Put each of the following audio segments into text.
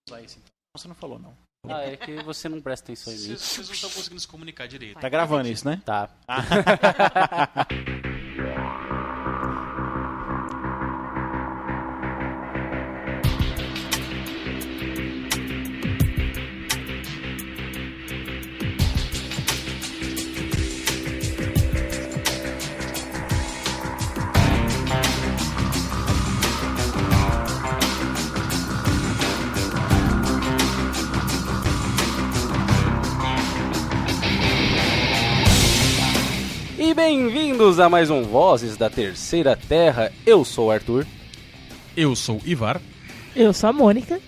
Você não falou, não. Ah, é que você não presta atenção em mim. Vocês não estão conseguindo se comunicar direito. Tá gravando isso, né? Tá. E bem-vindos a mais um Vozes da Terceira Terra. Eu sou o Arthur. Eu sou o Ivar. Eu sou a Mônica.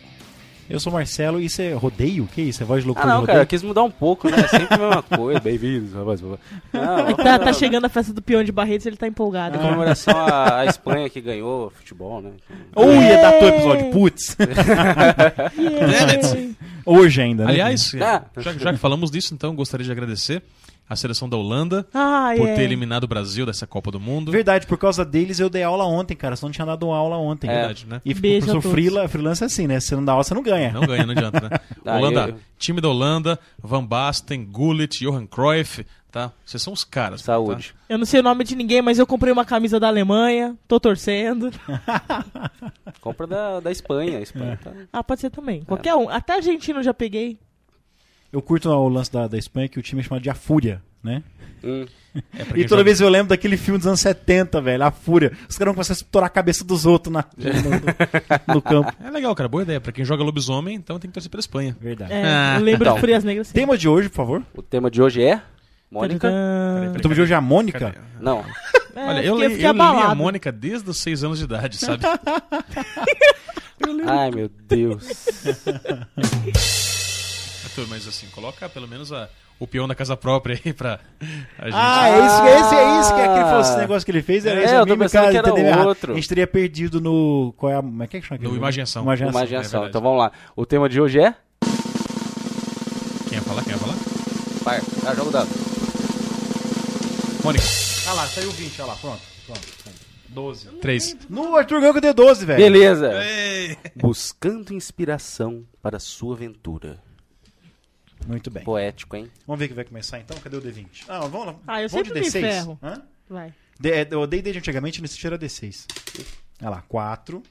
Eu sou o Marcelo e isso é rodeio? O que é isso? É voz de loucura Ah, não, de cara, eu rodeio? quis mudar um pouco, né? É sempre a mesma coisa. Bem-vindos, rapaz. Não, Tá chegando a festa do Peão de Barretos, ele tá empolgado. em comemoração à Espanha que ganhou futebol, né? Ou ia dar teu episódio, putz. Yeah. Hoje ainda, né? Aliás, Ah. já que falamos disso, então gostaria de agradecer a seleção da Holanda Ah, por é. ter eliminado o Brasil dessa Copa do Mundo. Verdade, por causa deles eu dei aula ontem, cara. Só não tinha dado aula ontem. Verdade, né? E o Beijo a professor todos. freelance é assim, né? Se você não dá aula, você não ganha. Não ganha, não adianta, né? Ah, Holanda, time da Holanda, Van Basten, Gullit, Johan Cruyff, tá? Vocês são os caras. Saúde. Tá? Eu não sei o nome de ninguém, mas eu comprei uma camisa da Alemanha, tô torcendo. Compra da Espanha. A Espanha tá... Ah, pode ser também. Qualquer um. Até argentino eu já peguei. Eu curto o lance da Espanha, que o time é chamado de A Fúria, né? É pra E quem toda joga- vez eu lembro daquele filme dos anos 70, velho, A Fúria. Os caras vão começar a estourar a cabeça dos outros no campo. É legal, cara. Boa ideia. Pra quem joga lobisomem, então tem que torcer pela Espanha. Verdade. É, Ah, eu lembro então. de Fúrias Negras. Sim. Tema de hoje, por favor. O tema de hoje é... Mônica? Tadadã. O tema de hoje é a Mônica. Cadê? Não. É, Olha, eu fiquei li a abalado. Mônica desde os 6 anos de idade, sabe? Ai, meu Deus. Arthur, mas assim, coloca pelo menos o peão da casa própria aí pra a gente. É isso que é aquele esse negócio que ele fez. Era esse eu tô mesmo, pensando cara, que era entendeu errado. outro. A gente teria perdido no... Qual é a... Como é que chama aquele No jogo? Imaginação. Imaginação. Imaginação. verdade. Então vamos lá. O tema de hoje é... Quem ia falar? Vai, joga o dado. Mônica, Ah lá, saiu 20, olha lá, pronto. 12. 3. No Arthur ganhou que deu 12, velho. Beleza. Buscando inspiração para sua aventura. Muito bem. Poético, hein? Vamos ver que vai começar então? Cadê o D20? Ah, vamos lá. Ah, eu Vamos sempre de me D6? ferro. Hã? Vai. O D&D de antigamente nesse tira D6. Olha lá, 4,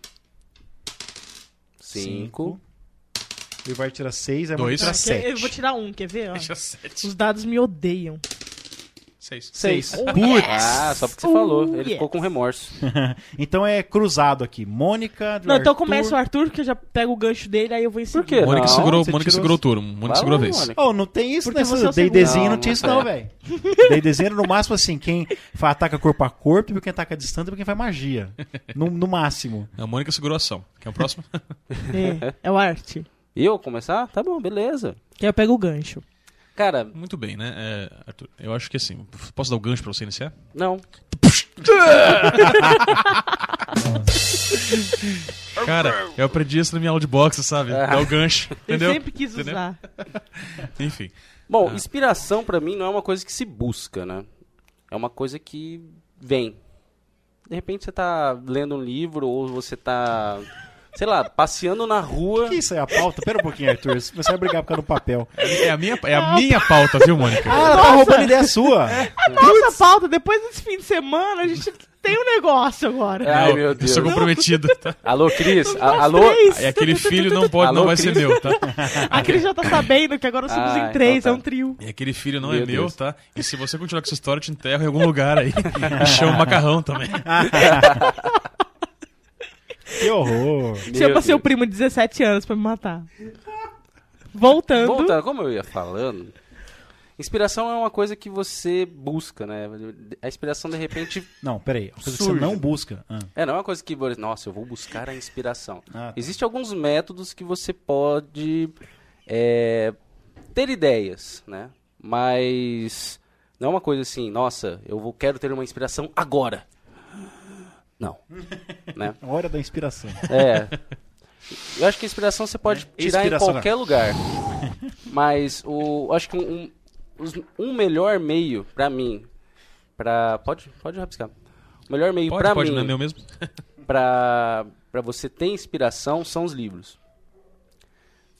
5. O Ivar tira 6, aí Dois. tira Ah, 7. eu vou tirar um, quer ver? Ó. Deixa 7. Os dados me odeiam. 6. 6. Putz! Ah, só porque você falou. Ele yes. ficou com remorso. Então é cruzado aqui. Mônica, Não, então Arthur. começa o Arthur, que eu já pego o gancho dele, aí eu vou em seguida. quê? Mônica Não, segurou, você Mônica tirou- segurou o turno. Mônica Vai segurou a lá, vez. Mônica. Oh, não tem isso Porque você é nessa o D&Dzinho, segundo. não tinha isso Não, não, velho. D&Dzinho era no máximo assim, quem ataca corpo a corpo e quem ataca a distância e quem faz magia. No máximo. A Mônica segurou a ação. Quer o próximo? É o Arte. E eu começar? Tá bom, beleza. Que aí eu pego o gancho. Cara, Muito bem, né? Arthur, eu acho que assim, posso dar o gancho pra você iniciar? não. Cara, eu aprendi isso na minha aula de boxe, sabe? Dar o gancho, Eu entendeu? sempre quis Entendeu? usar. Enfim. Bom, inspiração pra mim não é uma coisa que se busca, né? É uma coisa que vem. De repente você tá lendo um livro ou você tá, sei lá, passeando na rua. O que isso aí, a pauta? Pera um pouquinho, Arthur. Você vai brigar por causa do papel. É a minha pauta, viu, Mônica? Ah, ela tá roubando ideia sua. Nossa, pauta, depois desse fim de semana, a gente tem um negócio agora. Ai, Eu- meu Eu Deus. sou comprometido, tá? Alô, Cris? Nós Alô? três. E aquele filho não pode, Alô, não vai ser Cris? meu, tá? A Cris já tá sabendo que agora somos em 3, então tá. é um trio. E aquele filho não Meu é meu, Deus. tá? E se você continuar com essa história, eu te enterro em algum lugar aí. E chama o macarrão também. Que horror. Meu Chama Deus. seu primo de 17 anos pra me matar. Voltando. Voltando, como eu ia falando, inspiração é uma coisa que você busca, né? A inspiração, de repente... Não, peraí. Uma coisa que Surge. você não busca. Ah. Não é uma coisa que... Nossa, eu vou buscar a inspiração. Ah, tá. Existem alguns métodos que você pode ter ideias, né? Mas não é uma coisa assim, nossa, quero ter uma inspiração agora. Não. Né? Hora da inspiração. Eu acho que a inspiração você pode tirar em Inspiração, qualquer lugar. Mas acho que um melhor meio pra mim, pode rabiscar. O melhor meio pra Pode, mim, não é meu mesmo? pra você ter inspiração, são os livros.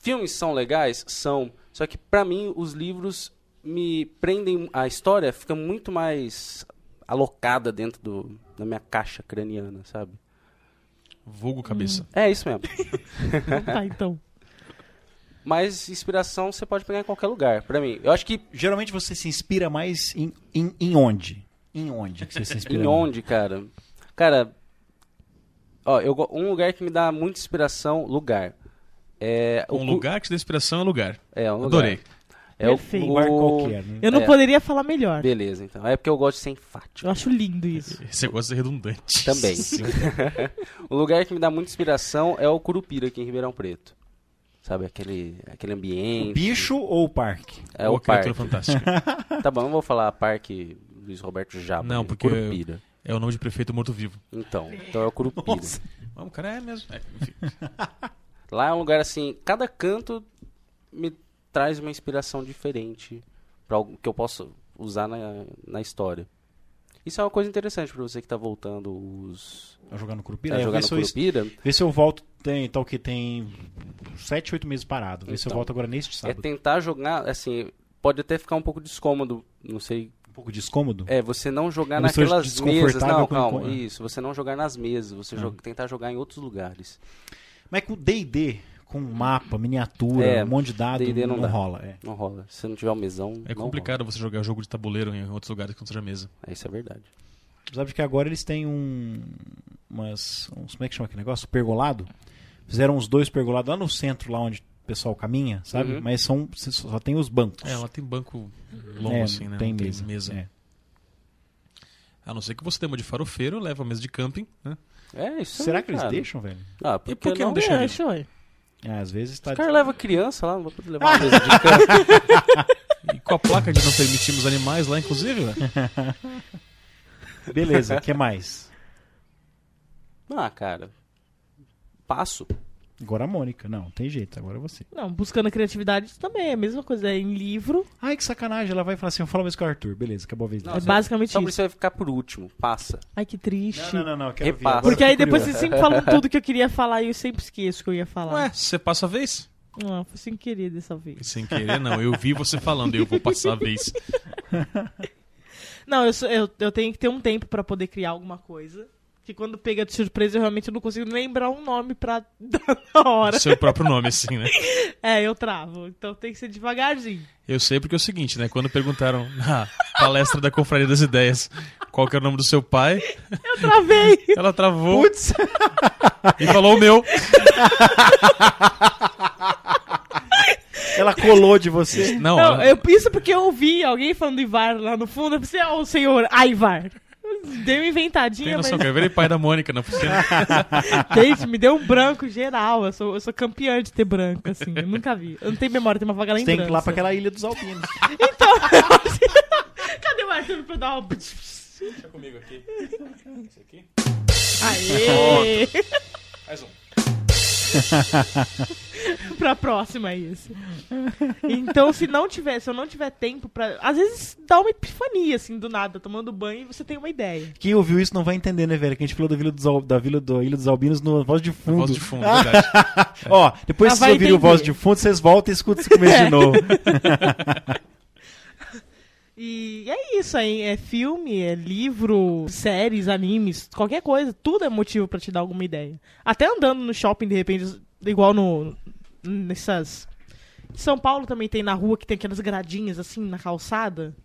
Filmes são legais? São. Só que pra mim os livros me prendem, a história fica muito mais alocada dentro da minha caixa craniana, sabe? Vulgo cabeça. É isso mesmo. Tá, então. Mas inspiração você pode pegar em qualquer lugar, pra mim. Eu acho que Geralmente você se inspira mais em onde? Em onde que você se inspira? em onde, cara? Cara, ó, um lugar que me dá muita inspiração, lugar. Um lugar que te dá inspiração é lugar. É, um lugar. Adorei. É Perfeito. Um lugar qualquer, né? Eu não poderia falar melhor. Beleza, então. É porque eu gosto de ser enfático Eu acho lindo isso. Você gosta de ser redundante. também. Um lugar que me dá muita inspiração é o Curupira, aqui em Ribeirão Preto. Sabe, aquele ambiente. Bicho ou parque? É Ou o a criatura parque. fantástica. Tá bom, eu não vou falar Parque Luiz Roberto Jaba. Não, porque Curupira. é o nome de prefeito morto-vivo. Então é o Curupira. Vamos, cara, é mesmo. Enfim. Lá é um lugar assim, cada canto me traz uma inspiração diferente para algo que eu possa usar na história. Isso é uma coisa interessante para você que tá voltando A jogar no Curupira? a É, jogar no Curupira. Vê se eu volto, tal que tem 7, 8 meses parado. Vê se eu Então, volto agora neste É sábado. tentar jogar, assim, pode até ficar um pouco descômodo, não sei. Um pouco descômodo? Você não jogar Uma mistura de naquelas mesas. desconfortável Não, com calma, incômodo. isso. Você não jogar nas mesas, você tentar jogar em outros lugares. Mas com D&D, com mapa, miniatura, um monte de dado, D&D não não dá. rola. Não rola. Se não tiver o mesão, É não complicado você jogar jogo de tabuleiro em outros lugares que não seja mesa. rola. Isso é verdade. Sabe que agora eles têm como é que chama aquele negócio? Pergolado. Fizeram uns 2 pergolados lá no centro, lá onde o pessoal caminha, sabe? Uhum. Mas só tem os bancos. Ela tem banco longo É, assim, né? Tem Não mesa. É. A não ser que você tenha uma de farofeiro, leva a mesa de camping, né? Isso Será aí, que eles cara. deixam, velho? Ah, E por que não não? deixa? Deixa, ué. Às vezes tá... Os caras levam criança lá, não vou poder levar uma mesa de campo. E com a placa de não permitimos animais lá, inclusive, né? Beleza, o que mais? Ah, cara. Passo. Agora a Mônica. Não, tem jeito, agora é você. Não, buscando a criatividade também é a mesma coisa. É em livro. Ai, que sacanagem. Ela vai falar assim, eu falo mesmo com o Arthur. Beleza, acabou a vez dela. É basicamente Só por isso. isso vai ficar por último. Passa. Ai, que triste. Não, eu quero ver. Repassa. Agora Porque eu aí fiquei depois curioso. vocês sempre falam tudo que eu queria falar e eu sempre esqueço o que eu ia falar. Ué, você passa a vez? Não, foi sem querer dessa vez. Sem querer, não. Eu vi você falando, eu vou passar a vez. Não, eu tenho que ter um tempo pra poder criar alguma coisa. Que quando pega de surpresa eu realmente não consigo lembrar um nome pra dar na hora. Seu próprio nome, assim, né? Eu travo. Então tem que ser devagarzinho. Eu sei porque é o seguinte, né? Quando perguntaram na palestra da Confraria das Ideias qual que era o nome do seu pai, Eu travei. ela travou Putz! e falou o meu. Ela colou de você. Não, Não, ela- isso porque eu ouvi alguém falando Ivar lá no fundo. Eu pensei, o senhor Aivar. Dei uma inventadinha, tem mas... noção que eu virei pai da Mônica na oficina. Gente, me deu um branco geral. Eu sou campeã de ter branco, assim. Eu nunca vi. Eu não tenho memória, tenho uma vaga Você lembrança. tem que ir lá pra aquela ilha dos alpinos. Cadê o Arthur pra dar um... Deixa comigo aqui. Esse aqui. Aê! Mais um. Pra próxima é isso. Então, se eu não tiver tempo pra... Às vezes dá uma epifania, assim, do nada, tomando banho e você tem uma ideia. Quem ouviu isso não vai entender, né, velho? Que a gente falou da Ilha dos Albinos no Voz de Fundo. Voz de fundo, verdade. Ó, depois Ah, que vai vocês ouvirem o entender. Voz de Fundo, vocês voltam e escutam esse começo de novo. E é isso aí, é filme, é livro, séries, animes, qualquer coisa, tudo é motivo pra te dar alguma ideia. Até andando no shopping, de repente, igual nessas... Em São Paulo também tem na rua que tem aquelas gradinhas assim na calçada.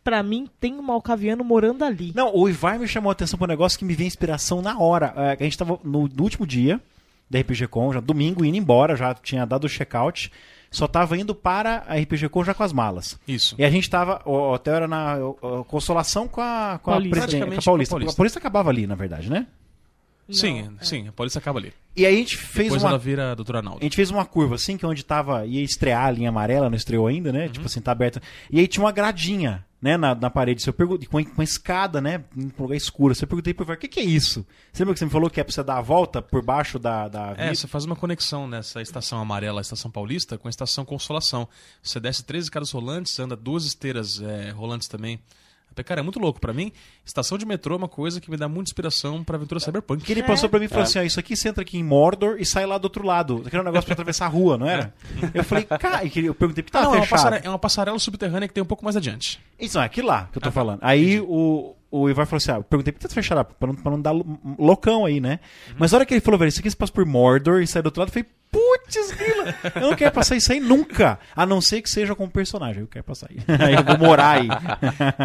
Pra mim, tem um malcaviano morando ali. Não, o Ivar me chamou a atenção pra um negócio que me veio inspiração na hora. A gente tava no último dia da RPG Con, já domingo, indo embora, já tinha dado o check-out. Só tava indo para a RPG Con já com as malas. Isso. E a gente tava, o hotel era na Consolação com a Paulista. presidente, com a Praticamente Paulista. com a Paulista. A Paulista acabava ali, na verdade, né? Sim, a polícia acaba ali. E aí a gente fez Depois uma... ela vira a doutora A Arnaldo. gente fez uma curva assim, que onde ia estrear a linha amarela, não estreou ainda, né? Tipo assim, tá aberta. E aí tinha uma gradinha, né, na parede. Eu perguntei, com uma escada, né? Num lugar escuro. Você perguntei pro Ivar, o que é isso? Você lembra que você me falou que é pra você dar a volta por baixo da Você faz uma conexão nessa estação amarela, a estação paulista, com a estação Consolação. Você desce 13 escadas rolantes, anda 2 esteiras rolantes também, Cara, é muito louco. Pra mim, estação de metrô é uma coisa que me dá muita inspiração pra aventura cyberpunk. Que ele passou pra mim e falou assim, isso aqui você entra aqui em Mordor e sai lá do outro lado. Aquele negócio pra atravessar a rua, não era? Eu falei, cara, eu perguntei porque tava fechado. É uma passarela subterrânea que tem um pouco mais adiante. Isso, é aquilo lá que eu tô falando. Aí o Ivar falou assim, eu perguntei por que tá fechado, pra não dar loucão aí, né? Mas na hora que ele falou, velho, isso aqui você passa por Mordor e sai do outro lado, eu falei, putz, grila, eu não quero passar isso aí nunca, a não ser que seja como personagem, eu quero passar aí. Aí eu vou morar aí.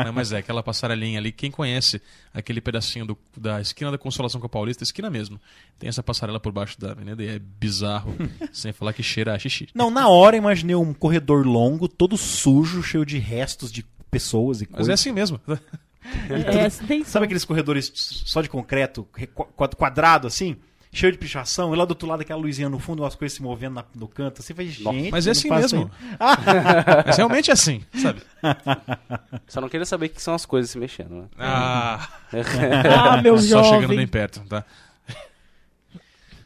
Não, mas aquela passarelinha ali, quem conhece aquele pedacinho da esquina da Consolação com a Paulista, esquina mesmo, tem essa passarela por baixo da avenida e é bizarro, sem falar que cheira a xixi. Não, na hora eu imaginei um corredor longo, todo sujo, cheio de restos de pessoas e coisas. Mas é assim mesmo. Sabe aqueles corredores só de concreto, quadrado assim? Cheio de pichação, e lá do outro lado aquela luzinha no fundo, umas coisas se movendo no canto. Assim, vai, gente, mas é assim mesmo. Mas realmente é assim, sabe? Só não queria saber o que são as coisas se mexendo, né? Meu Só jovem. chegando bem perto, tá?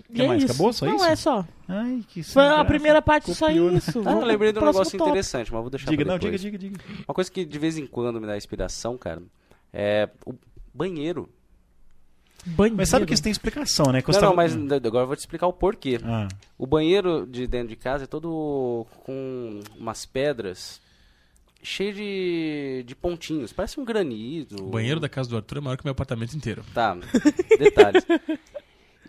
O que mais? isso. Acabou? Só não, isso? é só. Ai, que Foi sem a graça. primeira parte, só Copiou, né? isso. Eu lembrei de um Próximo negócio tópico. interessante, mas vou deixar Diga, pra não, depois. diga. Uma coisa que de vez em quando me dá inspiração, cara, é o banheiro. Banheiro. Mas sabe que isso tem explicação, né? Que Não, mas agora eu vou te explicar o porquê. Ah. O banheiro de dentro de casa é todo com umas pedras cheio de pontinhos. Parece um granito. O banheiro da casa do Arthur é maior que o meu apartamento inteiro. Tá, detalhes.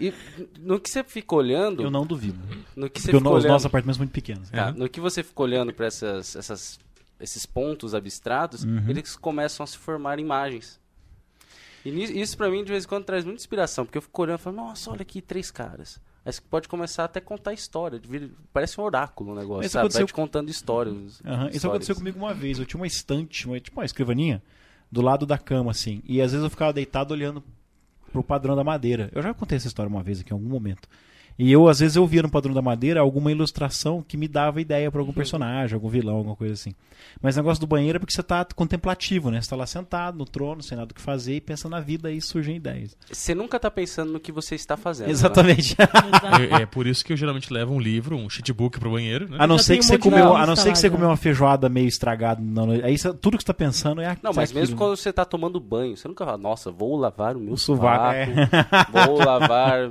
E no que você fica olhando... Eu não duvido. No que você Porque fica os olhando... nossos apartamentos são muito pequenos. Tá, no que você fica olhando para esses pontos abstratos, eles começam a se formar imagens. E isso pra mim de vez em quando traz muita inspiração, porque eu fico olhando e falo, nossa, olha aqui 3 caras. Aí você pode começar até a contar história, parece um oráculo o negócio, Isso sabe? aconteceu- Vai te contando histórias. Isso aconteceu comigo uma vez. Eu tinha uma estante, tipo uma escrivaninha, do lado da cama, assim. E às vezes eu ficava deitado olhando pro padrão da madeira. Eu já contei essa história uma vez aqui em algum momento. E às vezes eu via no padrão da madeira alguma ilustração que me dava ideia para algum personagem, algum vilão, alguma coisa assim. Mas o negócio do banheiro é porque você tá contemplativo, né? Você tá lá sentado no trono, sem nada o que fazer e pensa na vida e surgem ideias. Você nunca tá pensando no que você está fazendo. Né? Exatamente. É por isso que eu geralmente levo um livro, um cheatbook pro banheiro, né? A não Já ser tem que um você monte de comeu, lista a não ser lá que você já. comeu uma feijoada meio estragada, aí tudo que você tá pensando é aquilo. Não, mas mesmo quando você tá tomando banho, você nunca fala, nossa, vou lavar o meu sovaco, sovaco, vou lavar...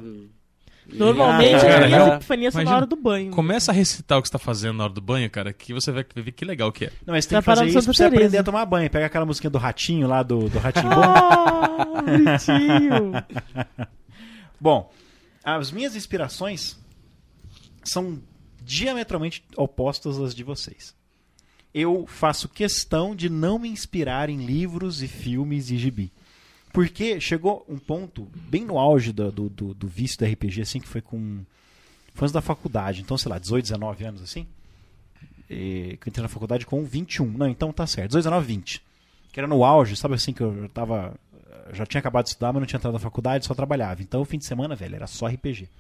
Normalmente Cara, as minhas eu- epifanias são na imagina- hora do banho. Começa a recitar o que você tá fazendo na hora do banho, cara, que você vai ver que legal que é. Não, mas tem Vai que fazer parar no isso Santa pra você Teresa. aprender a tomar banho. Pega aquela musiquinha do ratinho lá, do ratinho bom. Ah, bonitinho. Bom, as minhas inspirações são diametralmente opostas às de vocês. Eu faço questão de não me inspirar em livros e filmes e gibi. Porque chegou um ponto, bem no auge do vício do RPG, assim, que foi com... Foi antes da faculdade, então, sei lá, 18, 19 anos, assim. Que eu entrei na faculdade com 21. Não, então tá certo, 18, 19, 20. Que era no auge, sabe assim, que eu tava... Já tinha acabado de estudar, mas não tinha entrado na faculdade, só trabalhava. Então, o fim de semana, velho, era só RPG.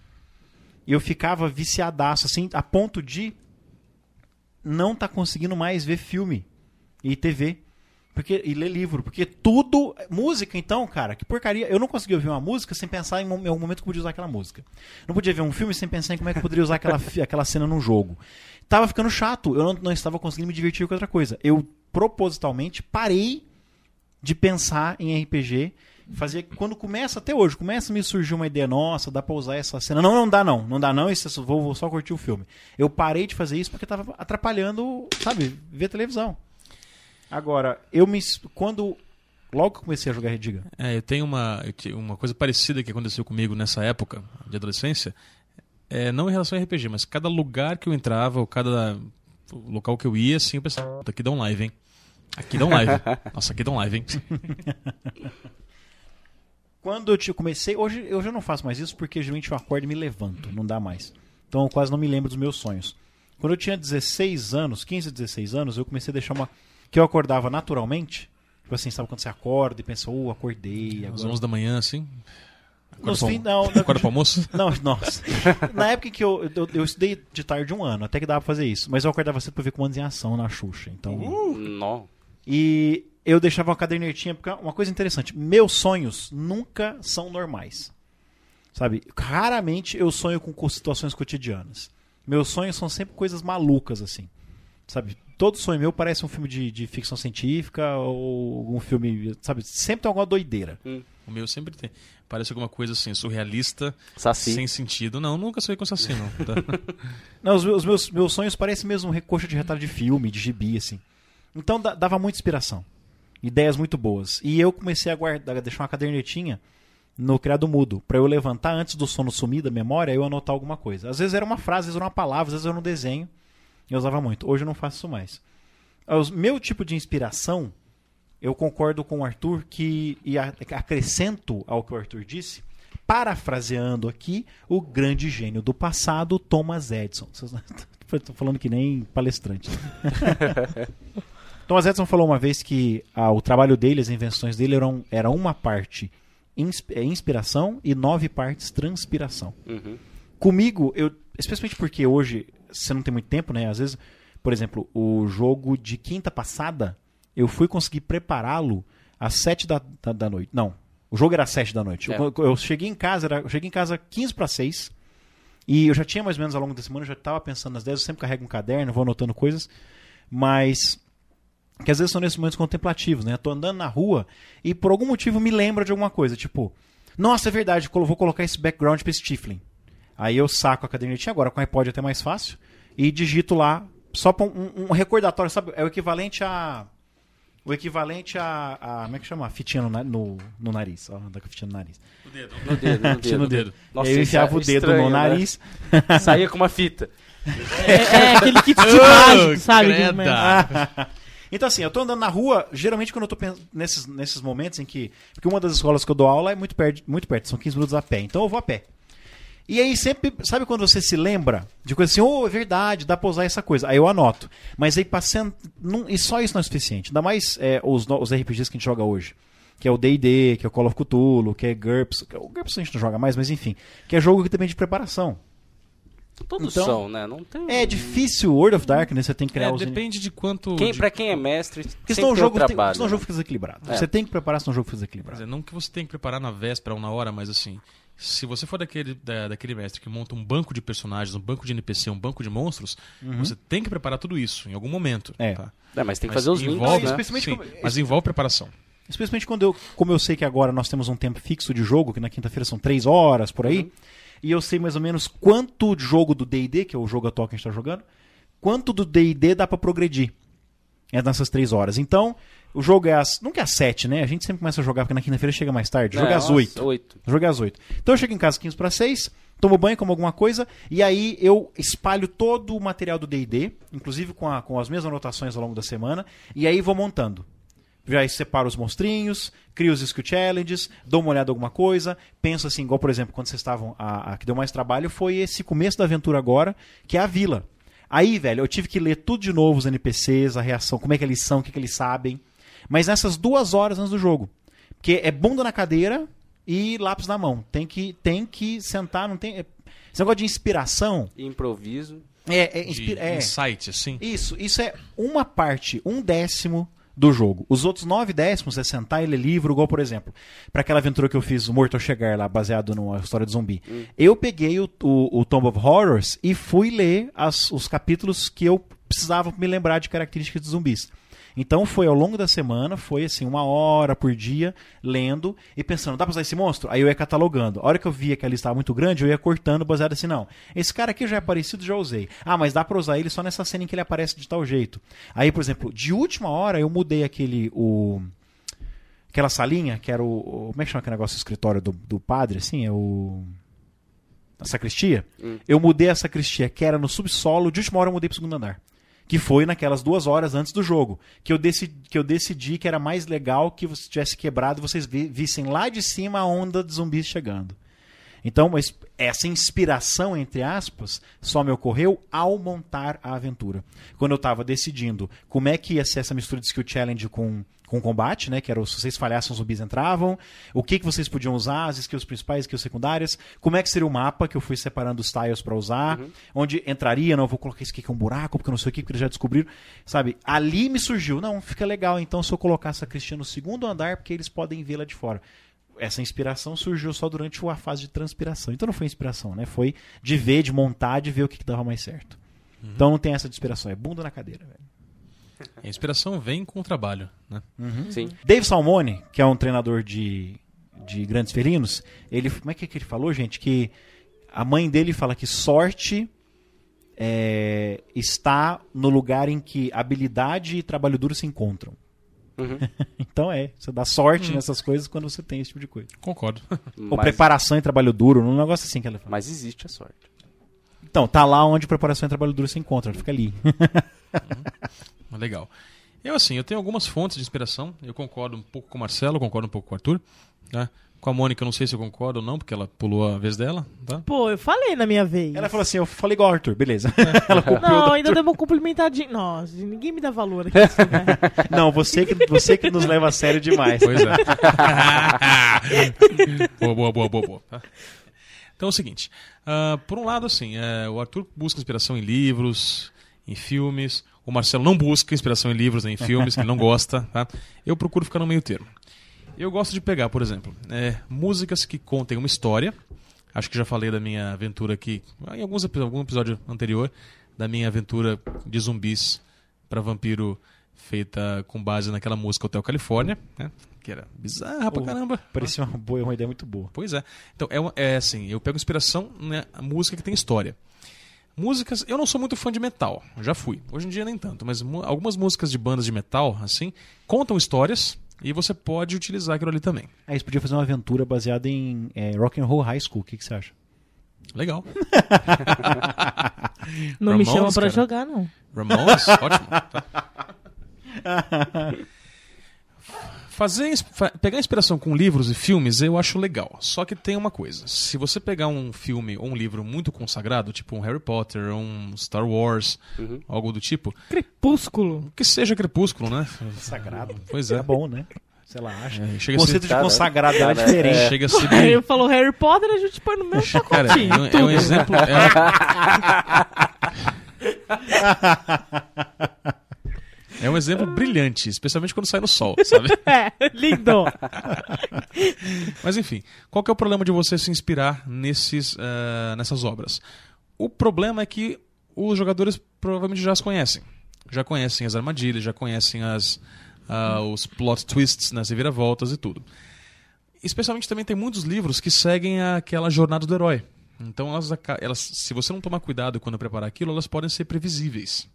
E eu ficava viciadaço, assim, a ponto de não tá conseguindo mais ver filme e TV e ler livro, porque tudo... Música, então, cara, que porcaria. Eu não conseguia ouvir uma música sem pensar em algum momento que eu podia usar aquela música. Não podia ver um filme sem pensar em como é que eu poderia usar aquela cena num jogo. Tava ficando chato, eu não estava conseguindo me divertir com outra coisa. Eu, propositalmente, parei de pensar em RPG. Quando começa, até hoje, começa a me surgir uma ideia, nossa, dá pra usar essa cena. Não dá não, isso, vou só curtir o filme. Eu parei de fazer isso porque tava atrapalhando, sabe, ver televisão. Agora, logo que eu comecei a jogar Rediga. Eu tenho uma coisa parecida que aconteceu comigo nessa época de adolescência, não em relação a RPG, mas cada lugar que eu entrava, ou cada local que eu ia, assim, eu pensava, puta, aqui dá um live, hein? Aqui dá um live. Nossa, aqui dá um live, hein? Quando eu comecei, hoje eu já não faço mais isso porque geralmente eu acordo e me levanto, não dá mais. Então eu quase não me lembro dos meus sonhos. Quando eu tinha 16 anos, 15, 16 anos, eu comecei a deixar que eu acordava naturalmente. Tipo assim, sabe quando você acorda e pensa, acordei. Às Agora... 11 da manhã, assim. Acorda pro almoço? Não, nossa. Na época que eu estudei de tarde 1 ano, até que dava pra fazer isso. Mas eu acordava cedo pra ver comandos em ação na Xuxa. Então... Não. E eu deixava uma cadernetinha, porque uma coisa interessante, meus sonhos nunca são normais. Sabe? Raramente eu sonho com situações cotidianas. Meus sonhos são sempre coisas malucas, assim. sabe? Todo sonho meu parece um filme de ficção científica ou algum filme, sabe? Sempre tem alguma doideira. O meu sempre tem. Parece alguma coisa assim, surrealista, Saci. sem sentido. Não, nunca sonhei com Saci, não. Tá? Não, os meus sonhos parecem mesmo um recoxa de retalho de filme, de gibi, assim. Então dava muita inspiração. Ideias muito boas. E eu comecei a deixar uma cadernetinha no criado mudo, pra eu levantar antes do sono sumir da memória, eu anotar alguma coisa. Às vezes era uma frase, às vezes era uma palavra, às vezes era um desenho. Eu usava muito. Hoje eu não faço isso mais. O meu tipo de inspiração, eu concordo com o Arthur e acrescento ao que o Arthur disse, parafraseando aqui o grande gênio do passado, Thomas Edison. Estou falando que nem palestrante. Thomas Edison falou uma vez que o trabalho dele, as invenções dele eram uma parte inspiração e 9 partes transpiração. Comigo, especialmente porque hoje você não tem muito tempo, né? Às vezes, por exemplo, o jogo de quinta passada, eu fui conseguir prepará-lo às 7 da noite. Não, o jogo era às 7 da noite. Eu cheguei em casa, 15 para 6, e eu já tinha mais ou menos ao longo da semana, eu já estava pensando nas 10, eu sempre carrego um caderno, vou anotando coisas, mas que às vezes são nesses momentos contemplativos, né? Eu tô andando na rua e por algum motivo me lembra de alguma coisa, tipo, nossa, é verdade, vou colocar esse background para esse Tiflin. Aí eu saco a cadernetinha, agora com o iPod é até mais fácil, e digito lá, só para um recordatório, sabe? É o equivalente a... como é que chama? A fitinha no nariz. Ó, anda com a fitinha no nariz. No dedo. Nossa, eu enfiava o dedo no nariz. Né? Saía com uma fita. Aquele kit de mágico, sabe? Então assim, eu tô andando na rua, geralmente quando eu tô nesses momentos em que... Porque uma das escolas que eu dou aula é muito perto, são 15 minutos a pé. Então eu vou a pé. E aí sempre, sabe quando você se lembra de coisa assim, é verdade, dá pra usar essa coisa. Aí eu anoto. Mas aí passando... e só isso não é suficiente. Ainda mais os RPGs que a gente joga hoje. Que é o D&D, que é o Call of Cthulhu, que é GURPS. O GURPS a gente não joga mais, mas enfim. Que é jogo que também é de preparação. Todos então, são, né? Não tem... É difícil, World of Darkness, você tem que criar os... Depende de quanto... Pra quem é mestre, porque senão o jogo fica desequilibrado. É. Você tem que preparar, senão o jogo fica desequilibrado. Quer dizer, não que você tem que preparar na véspera ou na hora, mas assim... Se você for daquele mestre que monta um banco de personagens, um banco de NPC, um banco de monstros, você tem que preparar tudo isso em algum momento. Tá? Mas tem que fazer os links, né? Sim, mas envolve preparação. Especialmente como eu sei que agora nós temos um tempo fixo de jogo, que na quinta-feira são 3 horas, por aí, e eu sei mais ou menos quanto jogo do D&D, que é o jogo atual que a gente está jogando, quanto do D&D dá para progredir nessas 3 horas. Então, o jogo é nunca é às 7, né? A gente sempre começa a jogar, porque na quinta-feira chega mais tarde. O jogo é às 8. O jogo é às 8. Então eu chego em casa 15 para 6, tomo banho, como alguma coisa, e aí eu espalho todo o material do D&D, inclusive com as minhas anotações ao longo da semana, e aí vou montando. Já separo os monstrinhos, crio os skill challenges, dou uma olhada em alguma coisa, penso assim, igual por exemplo, quando vocês estavam, a que deu mais trabalho foi esse começo da aventura agora, que é a vila. Aí, velho, eu tive que ler tudo de novo, os NPCs, a reação, como é que eles são, o que eles sabem. Mas nessas 2 horas antes do jogo. Porque é bunda na cadeira e lápis na mão. Tem que sentar, não tem... Esse negócio de inspiração... Improviso. Insight, assim. Isso é uma parte, 1/10 do jogo. Os outros 9/10 é sentar e ler livro, igual, por exemplo, para aquela aventura que eu fiz, o Morto ao Chegar, lá, baseado numa história de zumbi. Eu peguei o Tomb of Horrors e fui ler os capítulos que eu precisava me lembrar de características de zumbis. Então foi ao longo da semana, foi assim, 1 hora por dia, lendo e pensando, dá pra usar esse monstro? Aí eu ia catalogando. A hora que eu via que a lista estava muito grande, eu ia cortando baseado assim, não, esse cara aqui já é parecido, já usei. Ah, mas dá pra usar ele só nessa cena em que ele aparece de tal jeito. Aí, por exemplo, de última hora eu mudei aquela salinha, que era como é que chama aquele negócio do escritório do padre, assim, a sacristia? Eu mudei a sacristia, que era no subsolo, de última hora eu mudei pro 2º andar. Que foi naquelas 2 horas antes do jogo. Que eu decidi que era mais legal que você tivesse quebrado e vocês vissem lá de cima a onda de zumbis chegando. Então, mas essa inspiração, entre aspas, só me ocorreu ao montar a aventura. Quando eu estava decidindo como é que ia ser essa mistura de skill challenge com combate, né? Que era se vocês falhassem, os zumbis entravam. O que vocês podiam usar, as skills principais, as skills secundárias. Como é que seria o mapa, que eu fui separando os tiles para usar. Onde entraria, não, eu vou colocar isso aqui que é um buraco, porque eu não sei o que, porque eles já descobriram. Sabe, ali me surgiu, não, fica legal, então se eu colocar essa Cristina no 2º andar, porque eles podem ver lá de fora. Essa inspiração surgiu só durante a fase de transpiração. Então não foi inspiração, né? Foi de ver, de montar, de ver o que dava mais certo. Então não tem essa de inspiração, é bunda na cadeira, velho. A inspiração vem com o trabalho, né? Sim. Dave Salmone, que é um treinador de grandes felinos, ele, como é que ele falou, gente? Que a mãe dele fala que sorte está no lugar em que habilidade e trabalho duro se encontram. Então você dá sorte nessas coisas quando você tem esse tipo de coisa. Concordo. Ou preparação e trabalho duro, um negócio assim que ela fala. Mas existe a sorte. Então, tá lá onde preparação e trabalho duro se encontram, fica ali. Legal. Eu tenho algumas fontes de inspiração. Eu concordo um pouco com o Marcelo, concordo um pouco com o Arthur. Tá? Com a Mônica, eu não sei se eu concordo ou não, porque ela pulou a vez dela. Tá? Pô, eu falei na minha vez. Ela falou assim, eu falei igual o Arthur, beleza. Ela copiou Não, do ainda Arthur. deu uma cumprimentadinha. Nossa, ninguém me dá valor aqui nesse lugar. Não, você que nos leva a sério demais. Pois é. Boa. Tá? Então é o seguinte. Por um lado, assim, o Arthur busca inspiração em livros, em filmes. O Marcelo não busca inspiração em livros nem em filmes, que ele não gosta. Tá? Eu procuro ficar no meio termo. Eu gosto de pegar, por exemplo, músicas que contem uma história. Acho que já falei da minha aventura aqui, em algum episódio anterior, da minha aventura de zumbis para vampiro feita com base naquela música Hotel Califórnia, né? Que era bizarra pra caramba. Parecia uma ideia muito boa. Pois é. Então, assim, eu pego inspiração na música que tem história. Músicas, eu não sou muito fã de metal, já fui. Hoje em dia nem tanto, mas algumas músicas de bandas de metal, assim, contam histórias e você pode utilizar aquilo ali também. Aí você podia fazer uma aventura baseada em Rock and Roll High School, o que você acha? Legal. Não me Ramones, chama pra cara. jogar, não. Ramones, ótimo. Pegar inspiração com livros e filmes eu acho legal. Só que tem uma coisa. Se você pegar um filme ou um livro muito consagrado, tipo um Harry Potter, um Star Wars, algo do tipo, Crepúsculo. que seja Crepúsculo, né? Sagrado. Pois é. É bom, né? Sei lá, acha. Chega O a conceito ser, de consagrado é diferente. chega a ser Aí bem... eu falo Harry Potter, a gente põe no mesmo Cara, pacotinho. é um exemplo... É um exemplo brilhante, especialmente quando sai no sol, sabe? Lindo. Mas enfim, qual que é o problema de você se inspirar nessas obras? O problema é que os jogadores provavelmente já as conhecem. Já conhecem as armadilhas, já conhecem os plot twists, nas reviravoltas e tudo. Especialmente também tem muitos livros que seguem aquela jornada do herói. Então, elas, se você não tomar cuidado quando preparar aquilo, elas podem ser previsíveis.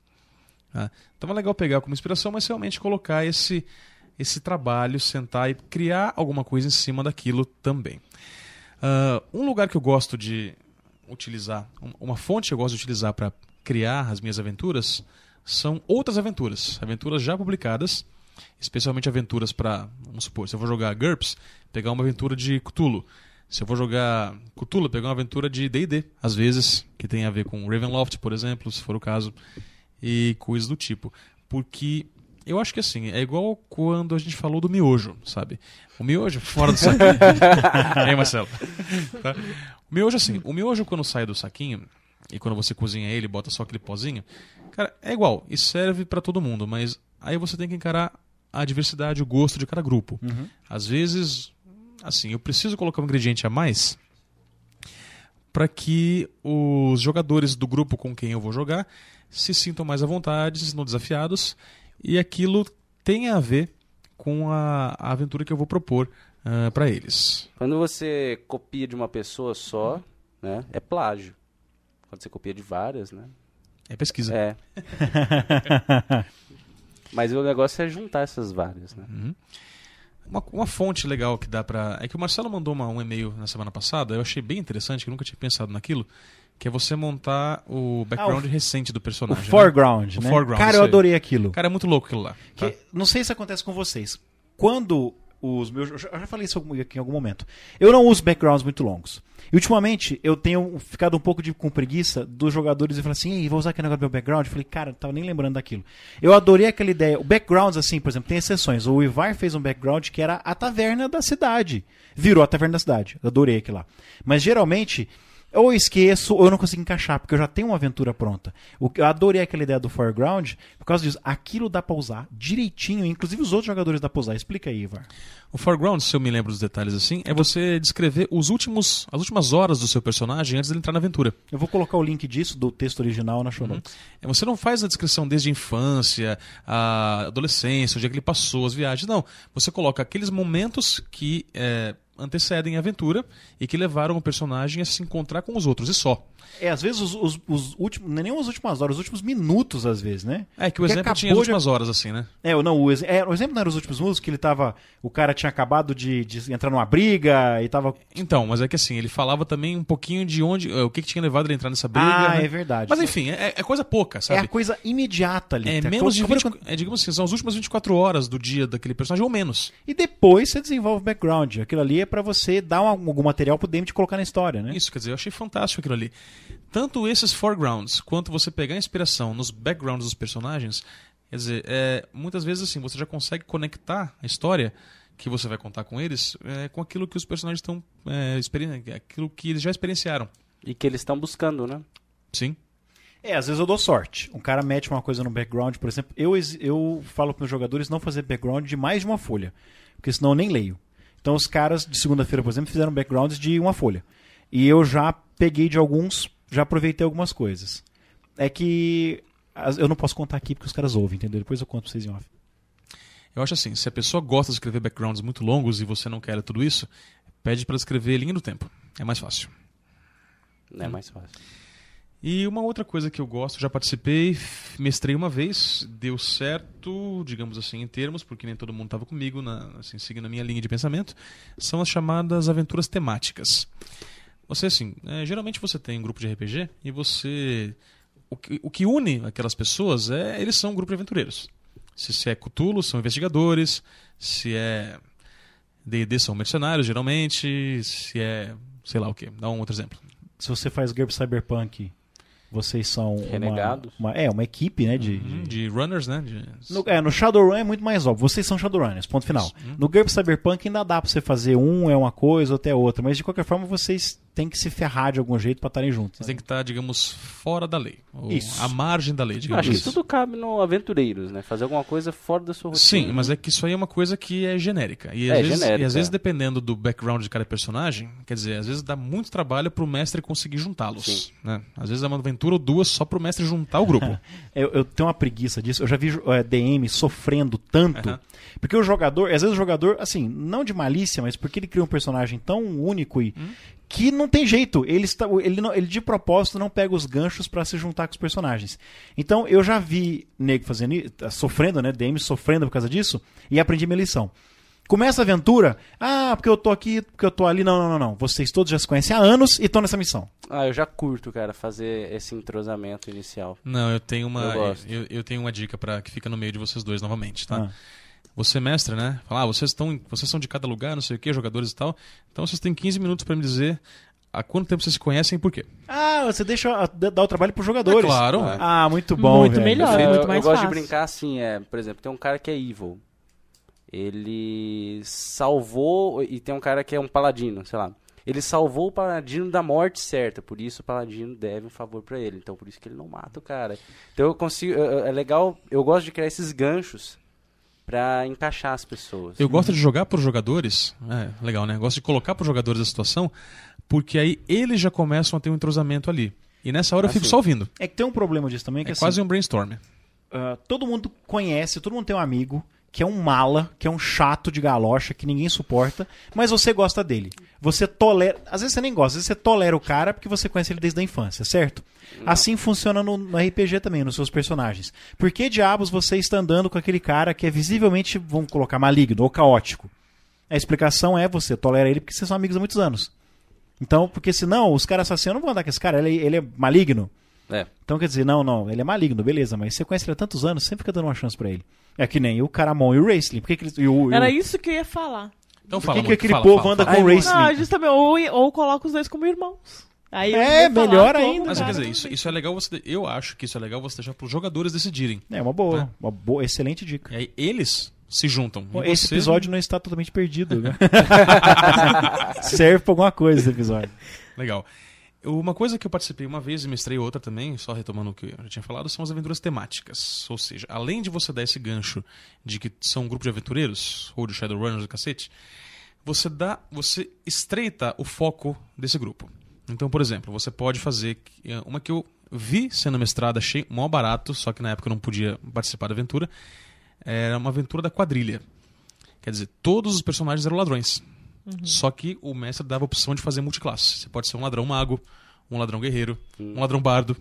Tá? Então é legal pegar como inspiração, mas realmente colocar esse trabalho, sentar e criar alguma coisa em cima daquilo também. Um lugar que eu gosto de utilizar, uma fonte que eu gosto de utilizar para criar as minhas aventuras, são outras aventuras já publicadas, especialmente aventuras para, vamos supor, se eu vou jogar GURPS, pegar uma aventura de Cthulhu. Se eu vou jogar Cthulhu, pegar uma aventura de D&D, às vezes, que tem a ver com Ravenloft, por exemplo, se for o caso, e coisas do tipo. Porque eu acho que assim, é igual quando a gente falou do miojo, sabe? O miojo fora do saquinho. Hein, Marcelo? Tá? O miojo, assim, o miojo quando sai do saquinho, e quando você cozinha ele, bota só aquele pozinho, cara, é igual, e serve pra todo mundo, mas aí você tem que encarar a diversidade, o gosto de cada grupo. Às vezes, assim, eu preciso colocar um ingrediente a mais para que os jogadores do grupo com quem eu vou jogar se sintam mais à vontade, se sintam desafiados, e aquilo tenha a ver com a aventura que eu vou propor para eles. Quando você copia de uma pessoa só, né, é plágio. Quando você copia de várias, né? É pesquisa. É. Mas o negócio é juntar essas várias, né? Uma fonte legal que dá pra... É que o Marcelo mandou um e-mail na semana passada, eu achei bem interessante, que eu nunca tinha pensado naquilo, que é você montar o background recente do O personagem. foreground, né? O foreground, Cara, isso eu aí. adorei aquilo. Cara, é muito louco aquilo lá. Tá? Não sei se acontece com vocês. Quando os meus... Eu já falei isso aqui em algum momento. Eu não uso backgrounds muito longos. E ultimamente eu tenho ficado um pouco com preguiça dos jogadores e falar assim, ei, vou usar aquele negócio do meu background. Eu falei, cara, não tava nem lembrando daquilo. Eu adorei aquela ideia. O backgrounds, assim, por exemplo, tem exceções. O Ivar fez um background que era a taverna da cidade. Virou a taverna da cidade. Eu adorei aquilo lá. Mas geralmente ou eu esqueço, ou eu não consigo encaixar, porque eu já tenho uma aventura pronta. Eu adorei aquela ideia do Foreground, por causa disso. Aquilo dá pra usar direitinho, inclusive os outros jogadores dá pra usar. Explica aí, Ivar. O foreground, se eu me lembro dos detalhes assim, é você descrever as últimas horas do seu personagem antes dele entrar na aventura. Eu vou colocar o link disso, do texto original, na show notes. Você não faz a descrição desde a infância, a adolescência, o dia que ele passou, as viagens. Não. Você coloca aqueles momentos que antecedem a aventura e que levaram o personagem a se encontrar com os outros, e só. Às vezes os últimos, não é nem as últimas horas, os últimos minutos, às vezes, né? Que o exemplo tinha as últimas horas, assim, né? O exemplo não era os últimos minutos, que o cara tinha acabado de entrar numa briga e tava... Então, mas é que assim, ele falava também um pouquinho de o que tinha levado ele a entrar nessa briga. É verdade. Mas enfim, é coisa pouca, sabe? É a coisa imediata ali. É menos de 20, digamos assim, são as últimas 24 horas do dia daquele personagem, ou menos. E depois você desenvolve o background. Aquilo ali é pra você dar algum material pro DM te colocar na história, né? Isso, quer dizer, eu achei fantástico aquilo ali. Tanto esses foregrounds, quanto você pegar inspiração nos backgrounds dos personagens, quer dizer, muitas vezes assim, você já consegue conectar a história que você vai contar com eles com aquilo que os personagens estão aquilo que eles já experienciaram. E que eles estão buscando, né? Sim. Às vezes eu dou sorte. Um cara mete uma coisa no background, por exemplo, eu falo para meus jogadores não fazer background de mais de uma folha, porque senão eu nem leio. Então os caras de segunda-feira, por exemplo, fizeram backgrounds de uma folha. E eu já peguei de alguns, já aproveitei algumas coisas. É que eu não posso contar aqui porque os caras ouvem, entendeu? Depois eu conto pra vocês em off. Eu acho assim, se a pessoa gosta de escrever backgrounds muito longos e você não quer tudo isso, pede para escrever linha do tempo. É mais fácil. É mais fácil. E uma outra coisa que eu gosto, já participei, mestrei uma vez, deu certo, digamos assim, em termos, porque nem todo mundo estava comigo, assim, seguindo a minha linha de pensamento, são as chamadas aventuras temáticas. Você, assim, geralmente você tem um grupo de RPG e você... O que une aquelas pessoas eles são um grupo de aventureiros. Se é Cthulhu, são investigadores, se é D&D, são mercenários, geralmente, se é... sei lá o quê, dá um outro exemplo. Se você faz GURP Cyberpunk... Vocês são renegados. Uma equipe, né? De runners, né? No Shadowrun é muito mais óbvio. Vocês são Shadowrunners, ponto final. No GURP Cyberpunk ainda dá pra você fazer uma coisa, outra é outra. Mas de qualquer forma vocês têm que se ferrar de algum jeito pra estarem juntos. Você tem que estar, digamos, fora da lei. Isso. À margem da lei, digamos. Acho que tudo cabe no aventureiros, né? Fazer alguma coisa fora da sua rotina. Sim, mas é que isso aí é uma coisa que é genérica. E às vezes, dependendo do background de cada personagem, quer dizer, às vezes dá muito trabalho pro mestre conseguir juntá-los. Né? Às vezes é uma aventura ou duas só pro mestre juntar o grupo. Eu tenho uma preguiça disso. Eu já vi DM sofrendo tanto. Porque o jogador, às vezes o jogador, assim, não de malícia, mas porque ele cria um personagem tão único e que não tem jeito. Ele de propósito não pega os ganchos pra se juntar com os personagens. Então eu já vi nego fazendo isso, sofrendo, né? DM sofrendo por causa disso, e aprendi minha lição. Começa a aventura, porque eu tô aqui, porque eu tô ali. Não. Vocês todos já se conhecem há anos e estão nessa missão. Eu já curto, cara, fazer esse entrosamento inicial. Não, eu tenho uma dica para que fica no meio de vocês dois novamente, tá? Você, mestre, né? Fala, vocês são de cada lugar, não sei o que, jogadores e tal. Então vocês têm 15 minutos para me dizer há quanto tempo vocês se conhecem e por quê. Você deixa dar o trabalho pros jogadores. Claro. Muito bom, muito velho. melhor, muito mais eu gosto fácil. de brincar assim, por exemplo, tem um cara que é evil. Ele salvou, e tem um cara que é um paladino, sei lá. Ele salvou o paladino da morte certa, por isso o paladino deve um favor pra ele. Então por isso que ele não mata o cara. Então eu consigo, é legal, eu gosto de criar esses ganchos pra encaixar as pessoas. Eu gosto de jogar pros jogadores, legal, né? Eu gosto de colocar pros jogadores a situação, porque aí eles já começam a ter um entrosamento ali. E nessa hora eu fico só ouvindo. É que tem um problema disso também, que é quase um brainstorm. Todo mundo conhece, todo mundo tem um amigo que é um mala, que é um chato de galocha, que ninguém suporta, mas você gosta dele. Você tolera... Às vezes você nem gosta, às vezes você tolera o cara porque você conhece ele desde a infância, certo? Assim funciona no RPG também, nos seus personagens. Por que diabos você está andando com aquele cara que é visivelmente, vamos colocar, maligno ou caótico? A explicação é você tolera ele porque vocês são amigos há muitos anos. Então, porque senão os caras assassinos, eu não vou andar com esse cara, ele é maligno. Então quer dizer, não, ele é maligno, beleza, mas você conhece ele há tantos anos, sempre fica dando uma chance pra ele. É que nem o Caramon e o Wrestling. Por que Era isso que eu ia falar. Então Por que aquele povo anda com o Wrestling? Não, justamente, ou coloca os dois como irmãos. Aí melhor ainda. Mas quer dizer, isso é legal você... Eu acho que isso é legal você deixar pros jogadores decidirem. É uma boa, uma boa, excelente dica. E aí eles se juntam. Esse episódio não está totalmente perdido, né? Serve pra alguma coisa esse episódio. Legal. Uma coisa que eu participei uma vez e mestrei outra também, só retomando o que eu já tinha falado, são as aventuras temáticas. Ou seja, além de você dar esse gancho de que são um grupo de aventureiros, ou de Shadowrunners do cacete, você estreita o foco desse grupo. Então, por exemplo, você pode fazer uma que eu vi sendo mestrada, achei mó barato, só que na época eu não podia participar da aventura. Era uma aventura da quadrilha. Quer dizer, todos os personagens eram ladrões. Só que o mestre dava a opção de fazer multiclasse. Você pode ser um ladrão mago, um ladrão guerreiro, um ladrão bardo,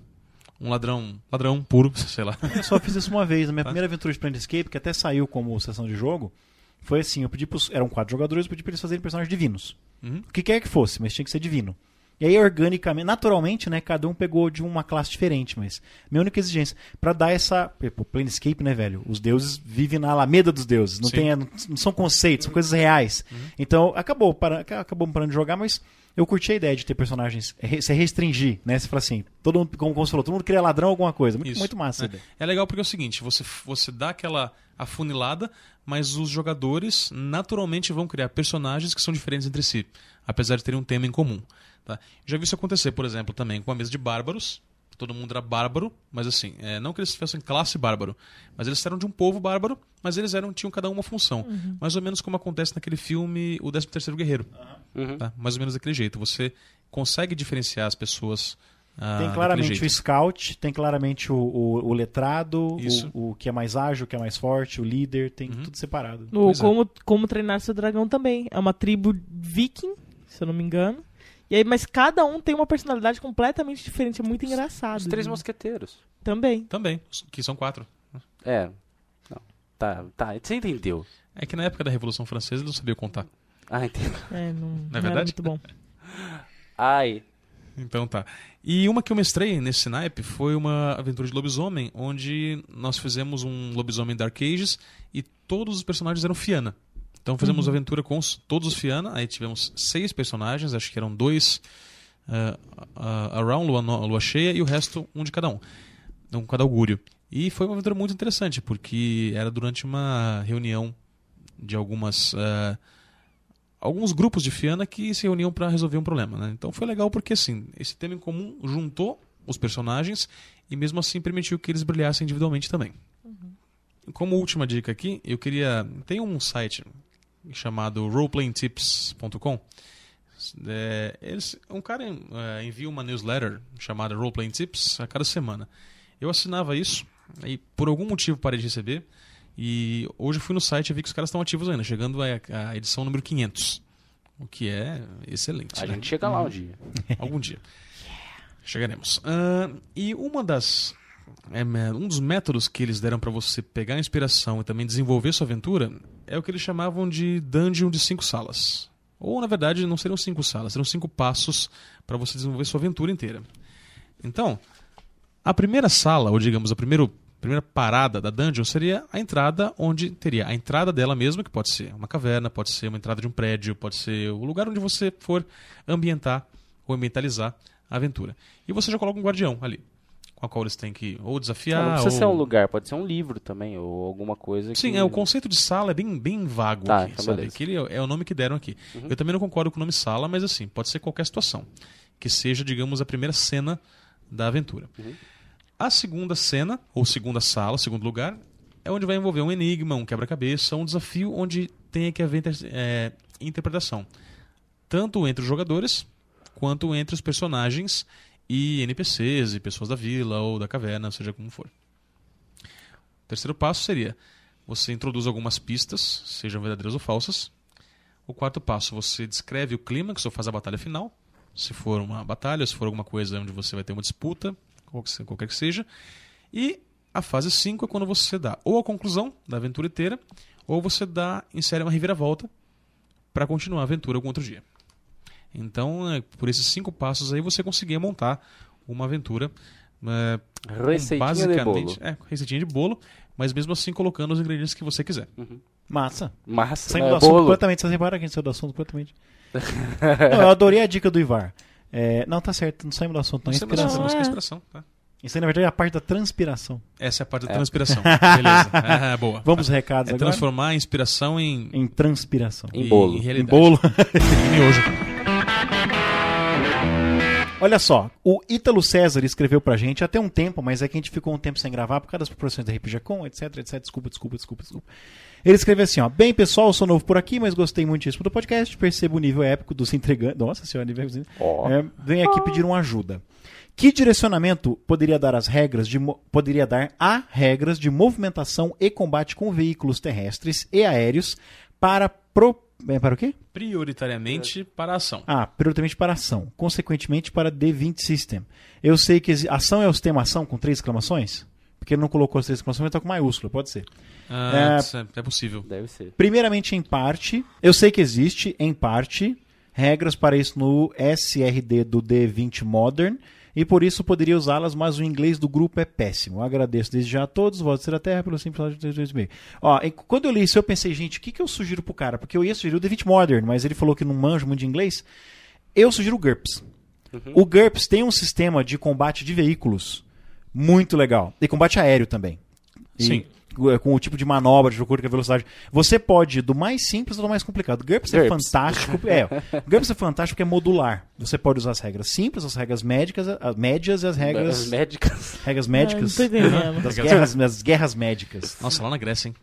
um ladrão puro, sei lá. Eu só fiz isso uma vez. Na minha primeira aventura de Planescape, que até saiu como sessão de jogo, foi assim, eu pedi eram 4 jogadores, eu pedi pra eles fazerem personagens divinos. O que quer que fosse, mas tinha que ser divino. E aí, organicamente, naturalmente, né, cada um pegou de uma classe diferente, mas minha única exigência, pra dar essa... Pô, Planescape, né, velho? Os deuses vivem na alameda dos deuses, não são conceitos, são coisas reais. Então, acabamos parando de jogar, mas eu curti a ideia de ter personagens, se restringir, né? Você fala assim, todo mundo, como você falou, todo mundo cria ladrão alguma coisa, muito massa. É legal porque é o seguinte, você dá aquela afunilada, mas os jogadores naturalmente vão criar personagens que são diferentes entre si, apesar de terem um tema em comum. Tá? Já vi isso acontecer, por exemplo, também com uma mesa de bárbaros. Todo mundo era bárbaro, mas assim, não que eles fossem classe bárbaro, mas eles eram de um povo bárbaro, mas eles tinham cada um uma função. Mais ou menos como acontece naquele filme O 13º Guerreiro. Tá? Mais ou menos daquele jeito. Você consegue diferenciar as pessoas. Tem claramente o scout, tem claramente o letrado, o que é mais ágil, o que é mais forte, o líder, tem tudo separado. Como treinar seu dragão também. É uma tribo viking, se eu não me engano. E aí, mas cada um tem uma personalidade completamente diferente. É muito engraçado. Os 3 mosqueteiros. Também, que são 4. Não. Tá. Você entendeu. É que na época da Revolução Francesa eles não sabiam contar. Entendi. Não é verdade? Era muito bom. Ai. Então tá. E uma que eu mestrei nesse naipe foi uma aventura de lobisomem, onde nós fizemos um lobisomem Dark Ages e todos os personagens eram Fianna. Então fizemos aventura com todos os Fianna, aí tivemos 6 personagens, acho que eram 2 Around, Lua Cheia, e o resto um de cada um cada augúrio. E foi uma aventura muito interessante, porque era durante uma reunião de alguns grupos de Fianna que se reuniam para resolver um problema. Né? Então foi legal porque assim, esse tema em comum juntou os personagens e mesmo assim permitiu que eles brilhassem individualmente também. Como última dica aqui, eu queria... Tem um site chamado roleplayingtips.com. Um cara envia uma newsletter chamada Roleplaying Tips a cada semana. Eu assinava isso e por algum motivo parei de receber. E hoje eu fui no site e vi que os caras estão ativos ainda, chegando à edição número 500. O que é excelente. A gente chega lá um dia. Algum dia. Chegaremos. E um dos métodos que eles deram para você pegar a inspiração e também desenvolver sua aventura é o que eles chamavam de dungeon de 5 salas. Ou, na verdade, não seriam 5 salas, seriam 5 passos para você desenvolver sua aventura inteira. Então, a primeira sala, ou digamos, a primeira parada da dungeon seria a entrada, onde teria a entrada dela mesma, que pode ser uma caverna, pode ser uma entrada de um prédio, pode ser o lugar onde você for ambientar ou ambientalizar a aventura. E você já coloca um guardião ali, com a qual eles têm que ou desafiar... Não precisa ser um lugar, pode ser um livro também, ou alguma coisa. Sim, o conceito de sala é bem vago aqui, então sabe? Que é o nome que deram aqui. Eu também não concordo com o nome sala, mas assim, pode ser qualquer situação. Que seja, digamos, a primeira cena da aventura. A segunda cena, ou segunda sala, segundo lugar, é onde vai envolver um enigma, um quebra-cabeça, um desafio onde tem que haver interpretação. Tanto entre os jogadores, quanto entre os personagens e NPCs e pessoas da vila ou da caverna, seja como for. O terceiro passo seria, você introduz algumas pistas, sejam verdadeiras ou falsas. O quarto passo, você descreve o clímax ou faz a batalha final, se for uma batalha, se for alguma coisa onde você vai ter uma disputa, qualquer que seja. E a fase 5 é quando você dá ou a conclusão da aventura inteira, ou você insere uma reviravolta para continuar a aventura algum outro dia. Então, por esses 5 passos aí, você conseguia montar uma aventura receitinha de bolo. Receitinha de bolo, mas mesmo assim colocando os ingredientes que você quiser. Massa. Saindo do assunto completamente. Vocês repararam que a gente saiu do assunto completamente? Não, eu adorei a dica do Ivar. Não, tá certo, não saímos do assunto, não. Inspiração, tá? Isso aí, na verdade, é a parte da transpiração. Essa é a parte da transpiração. Beleza. Boa. Vamos aos recados agora. Transformar a inspiração em transpiração. Em bolo. Em realidade. Em bolo. Em miojo. Olha só, o Ítalo César escreveu pra gente até um tempo, mas é que a gente ficou um tempo sem gravar por causa das proporções da RPG Com, etc, etc. Desculpa. Ele escreveu assim, ó. Bem, pessoal, eu sou novo por aqui, mas gostei muitíssimo do podcast. Percebo o nível épico do Se Entregando. Nossa senhora, nível... Venho aqui pedir uma ajuda. Que direcionamento poderia dar a regras de movimentação e combate com veículos terrestres e aéreos para o quê? Prioritariamente para a ação. Prioritariamente para ação. Consequentemente para D20 System. Eu sei que ação é o sistema ação com 3 exclamações? Porque ele não colocou as 3 exclamações, mas está com maiúscula, pode ser. É possível. Deve ser. Primeiramente, em parte, eu sei que existe, em parte, regras para isso no SRD do D20 Modern, e por isso poderia usá-las, mas o inglês do grupo é péssimo. Eu agradeço desde já a todos, voto de ser a terra pelo simples de 2,5. Quando eu li isso, eu pensei, gente, o que eu sugiro pro cara? Porque eu ia sugerir o D20 Modern, mas ele falou que não manjo muito de inglês. Eu sugiro o GURPS. O GURPS tem um sistema de combate de veículos muito legal. E combate aéreo também. Sim. Com o tipo de manobra, de acordo com a velocidade. Você pode ir do mais simples ao do mais complicado. GURPS é fantástico. GURPS é fantástico porque é modular. Você pode usar as regras simples, as regras médicas, as médias e as regras... As médicas. Regras médicas. Não tô entendendo. Das guerras médicas. Nossa, lá na Grécia, hein?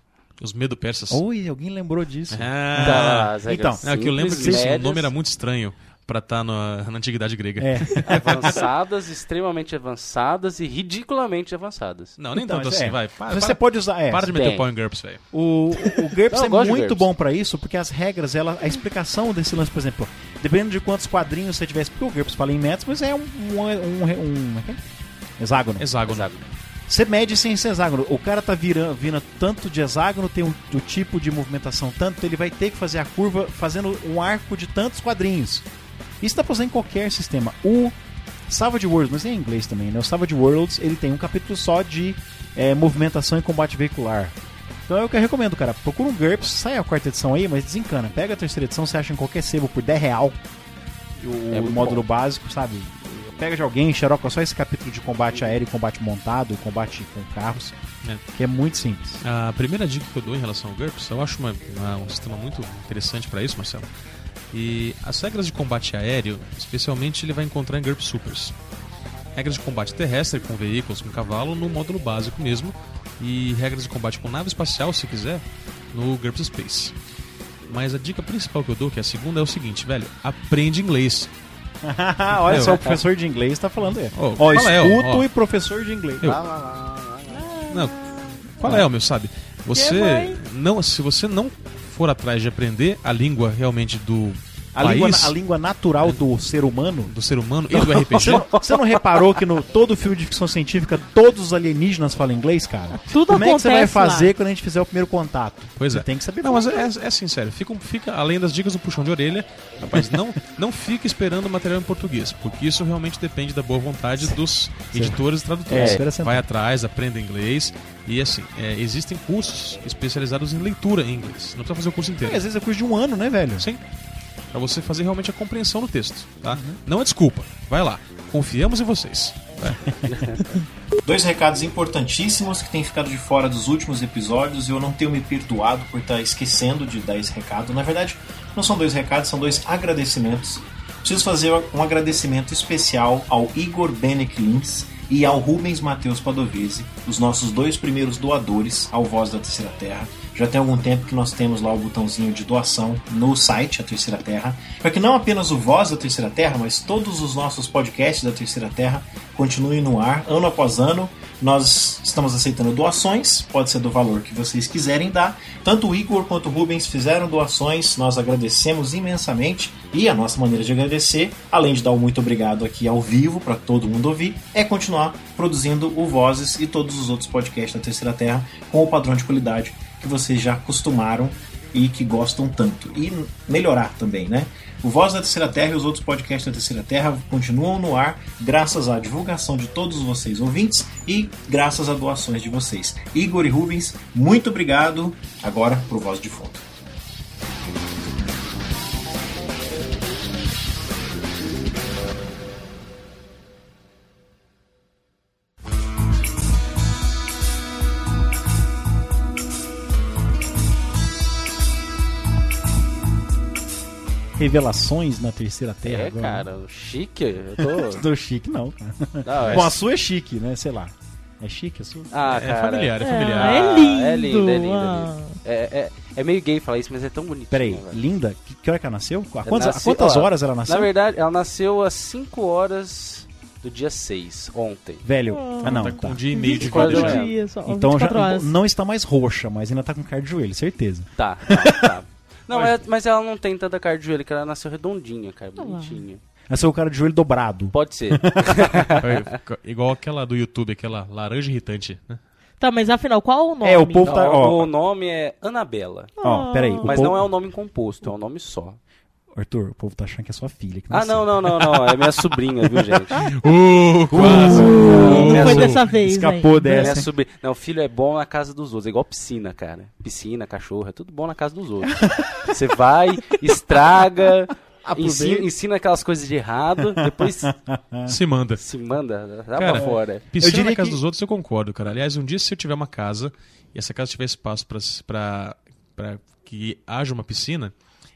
Os medo-persas. Oi, alguém lembrou disso. As regras Não, que eu lembro simples, que o médias, nome era muito estranho pra estar na antiguidade grega. avançadas, extremamente avançadas e ridiculamente avançadas. Não, nem Então, tanto assim, vai. Você pode usar... Para de meter Tem. o pau em GURPS, velho. O GURPS Não, eu é gosto de muito GURPS. bom pra isso, porque as regras, a explicação desse lance, por exemplo, dependendo de quantos quadrinhos você tivesse, porque o GURPS fala em metros, mas é um hexágono. Hexágono. Você mede sem esse hexágono. O cara tá vindo tanto de hexágono, tem o tipo de movimentação tanto, ele vai ter que fazer a curva fazendo um arco de tantos quadrinhos. Isso dá pra usar em qualquer sistema. O Savage Worlds, mas é em inglês também, né? O Savage Worlds, ele tem um capítulo só de movimentação e combate veicular. Então é o que eu recomendo, cara. Procura um GURPS, sai a 4ª edição aí, mas desencana. Pega a 3ª edição, você acha em qualquer sebo por R$10. O módulo básico, sabe? Pega de alguém, xeroca só esse capítulo de combate aéreo, combate montado, combate com carros, que é muito simples. A primeira dica que eu dou em relação ao GURPS, eu acho um sistema muito interessante para isso, Marcelo. E as regras de combate aéreo, especialmente, ele vai encontrar em GURPS Supers. Regras de combate terrestre com veículos, com cavalo, no módulo básico mesmo. E regras de combate com nave espacial, se quiser, no GURPS Space. Mas a dica principal que eu dou, que é a segunda, é o seguinte, velho, aprende inglês. Olha só, o professor de inglês tá falando aí. Escuto e professor de inglês. Não, qual é, meu, sabe? Se você não for atrás de aprender a língua realmente do país... A língua natural do ser humano. Do ser humano e do RPG. Você não reparou que no todo filme de ficção científica todos os alienígenas falam inglês, cara? Tudo Como é que você vai acontece fazer lá. quando a gente fizer o primeiro contato? Pois Você é. tem que saber. Não, mas é assim, sério. Fica além das dicas do puxão de orelha. Rapaz, não fique esperando material em português, porque isso realmente depende da boa vontade dos editores e tradutores. Vai atrás, aprenda inglês. E assim, existem cursos especializados em leitura em inglês. Não precisa fazer o curso inteiro. Às vezes é curso de 1 ano, né, velho? Sim. Pra você fazer realmente a compreensão do texto, tá? Não é desculpa. Vai lá. Confiamos em vocês. 2 recados importantíssimos que têm ficado de fora dos últimos episódios e eu não tenho me perdoado por estar esquecendo de dar esse recado. Na verdade, não são 2 recados, são 2 agradecimentos. Preciso fazer um agradecimento especial ao Igor Benek Lins e ao Rubens Matheus Padovese, os nossos 2 primeiros doadores ao Voz da Terceira Terra. Já tem algum tempo que nós temos lá o botãozinho de doação no site, a Terceira Terra, para que não apenas o Voz da Terceira Terra, mas todos os nossos podcasts da Terceira Terra continuem no ar, ano após ano. Nós estamos aceitando doações, pode ser do valor que vocês quiserem dar. Tanto o Igor quanto o Rubens fizeram doações, nós agradecemos imensamente. E a nossa maneira de agradecer, além de dar um muito obrigado aqui ao vivo para todo mundo ouvir, é continuar produzindo o Vozes e todos os outros podcasts da Terceira Terra com o padrão de qualidade que vocês já acostumaram e que gostam tanto. E melhorar também, né? O Voz da Terceira Terra e os outros podcasts da Terceira Terra continuam no ar graças à divulgação de todos vocês ouvintes e graças a doações de vocês. Igor e Rubens, muito obrigado. Agora pro Voz de Fundo. revelações na Terceira Terra. É, agora. cara, chique. Eu tô... Do chique, não, cara. Não, Bom, a sua é chique, né? Sei lá. É chique a sua? Ah, É cara. familiar, é Ah, familiar. é lindo. É lindo, é lindo. Ah. É meio gay falar isso, mas é tão bonitinho. Peraí, velho. linda? Que hora que ela nasceu? A Ela quantas, nasceu- quantas ó, horas ela nasceu? Na verdade, ela nasceu às 5 horas do dia 6, ontem. Velho, não. Tá com Tá. um dia e meio de 24 vida já. horas. dias, só, Então já 24 horas. não está mais roxa, mas ainda tá com cara de joelho, certeza. Tá. Não, mas ela não tem tanta cara de joelho, que ela nasceu redondinha, cara, bonitinha. Nasceu com cara de joelho dobrado. Pode ser. Igual aquela do YouTube, aquela laranja irritante, né? Tá, mas afinal, qual o nome? É, o povo tá. O Ó, nome é Anabela. ó, peraí. o Mas povo- não é um nome composto, é um nome só. Arthur, o povo tá achando que é sua filha. Que Ah, nasceu. não. É minha sobrinha, viu, gente? Quase! Não Minha foi so- dessa vez, Escapou ainda. dessa. Minha sobrinha. Não, filho é bom na casa dos outros. É igual piscina, cara. Piscina, cachorro, é tudo bom na casa dos outros. Você vai, estraga, ensina aquelas coisas de errado, depois Se manda. se manda, dá Cara, pra fora. Piscina diria na casa que- dos outros eu concordo, cara. Aliás, um dia se eu tiver uma casa e essa casa tiver espaço pra que haja uma piscina,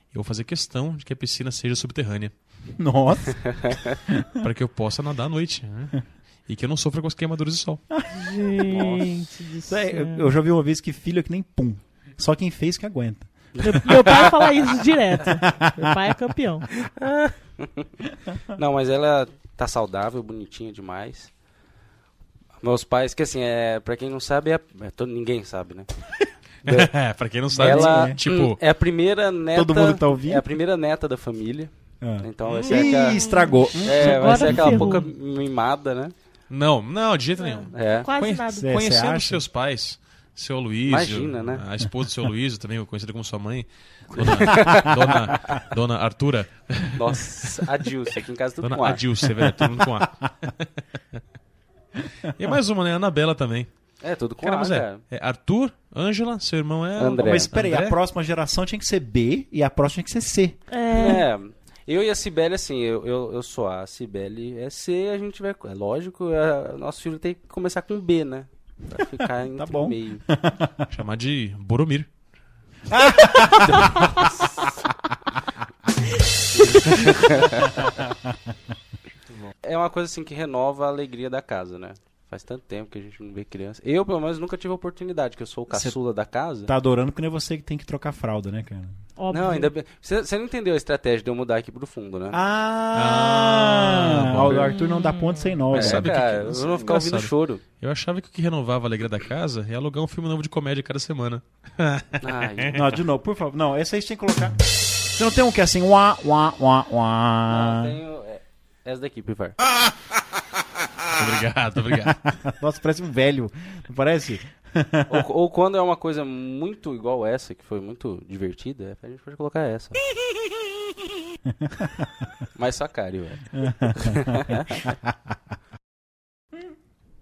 eu vou fazer questão de que a piscina seja subterrânea. Nossa. Pra que eu possa nadar à noite, né? E que eu não sofra com as queimaduras de sol. Gente do Isso é- céu. eu já vi uma vez que filho é que nem pum. Só quem fez que aguenta. Meu pai fala isso direto. Meu pai é campeão. Não, mas ela tá saudável, bonitinha demais. Meus pais, que assim, pra quem não sabe, ninguém sabe, né? Pra quem não sabe, Ela tipo, é a primeira neta. Todo mundo tá ouvindo? É a primeira neta da família. Ah. Então vai ser Ih, aquela. estragou. Vai Agora ser aquela ferrou. boca mimada, né? não, de jeito nenhum. É. Quase Conhe- nada. Cê Conhecendo acha? seus pais, seu Luísio, Imagina, né? a esposa do seu Luísio, também conhecida como sua mãe, dona Artura, Nossa, a Dilce, aqui em casa tudo dona com A. Adilce, velho, todo mundo com A. E mais uma, né? Anabela também. É, tudo com Cara, A, mas cara. é Arthur, Ângela, seu irmão é... André. Mas peraí, André? a próxima geração tinha que ser B e a próxima tinha que ser C. É. Eu e a Cibele, assim, eu sou A, a Cibele é C, a gente vai... É lógico, nosso filho tem que começar com B, né? Pra ficar entre bom. o meio. Chamar de Boromir. É uma coisa, assim, que renova a alegria da casa, né? Faz tanto tempo que a gente não vê criança. Eu, pelo menos, nunca tive a oportunidade, que eu sou o caçula da casa. Tá adorando porque não é você que tem que trocar fralda, né, cara? Óbvio. Não, ainda bem. Você não entendeu a estratégia de eu mudar aqui pro fundo, né? O Arthur não dá ponto sem nó, É, velho. sabe o que cara, que- eu não ficar ouvindo engraçado. choro. Eu achava que o que renovava a alegria da casa é alugar um filme novo de comédia cada semana. Ai, Não, de novo, por favor. Não, esse aí você tem que colocar. Você não tem um que é assim, uá, uá, uá, uá. não, tenho... essa daqui, Pivar. Obrigado. Nossa, parece um velho, não parece? ou quando é uma coisa muito igual essa, que foi muito divertida, a gente pode colocar essa. Mais sua cara, velho.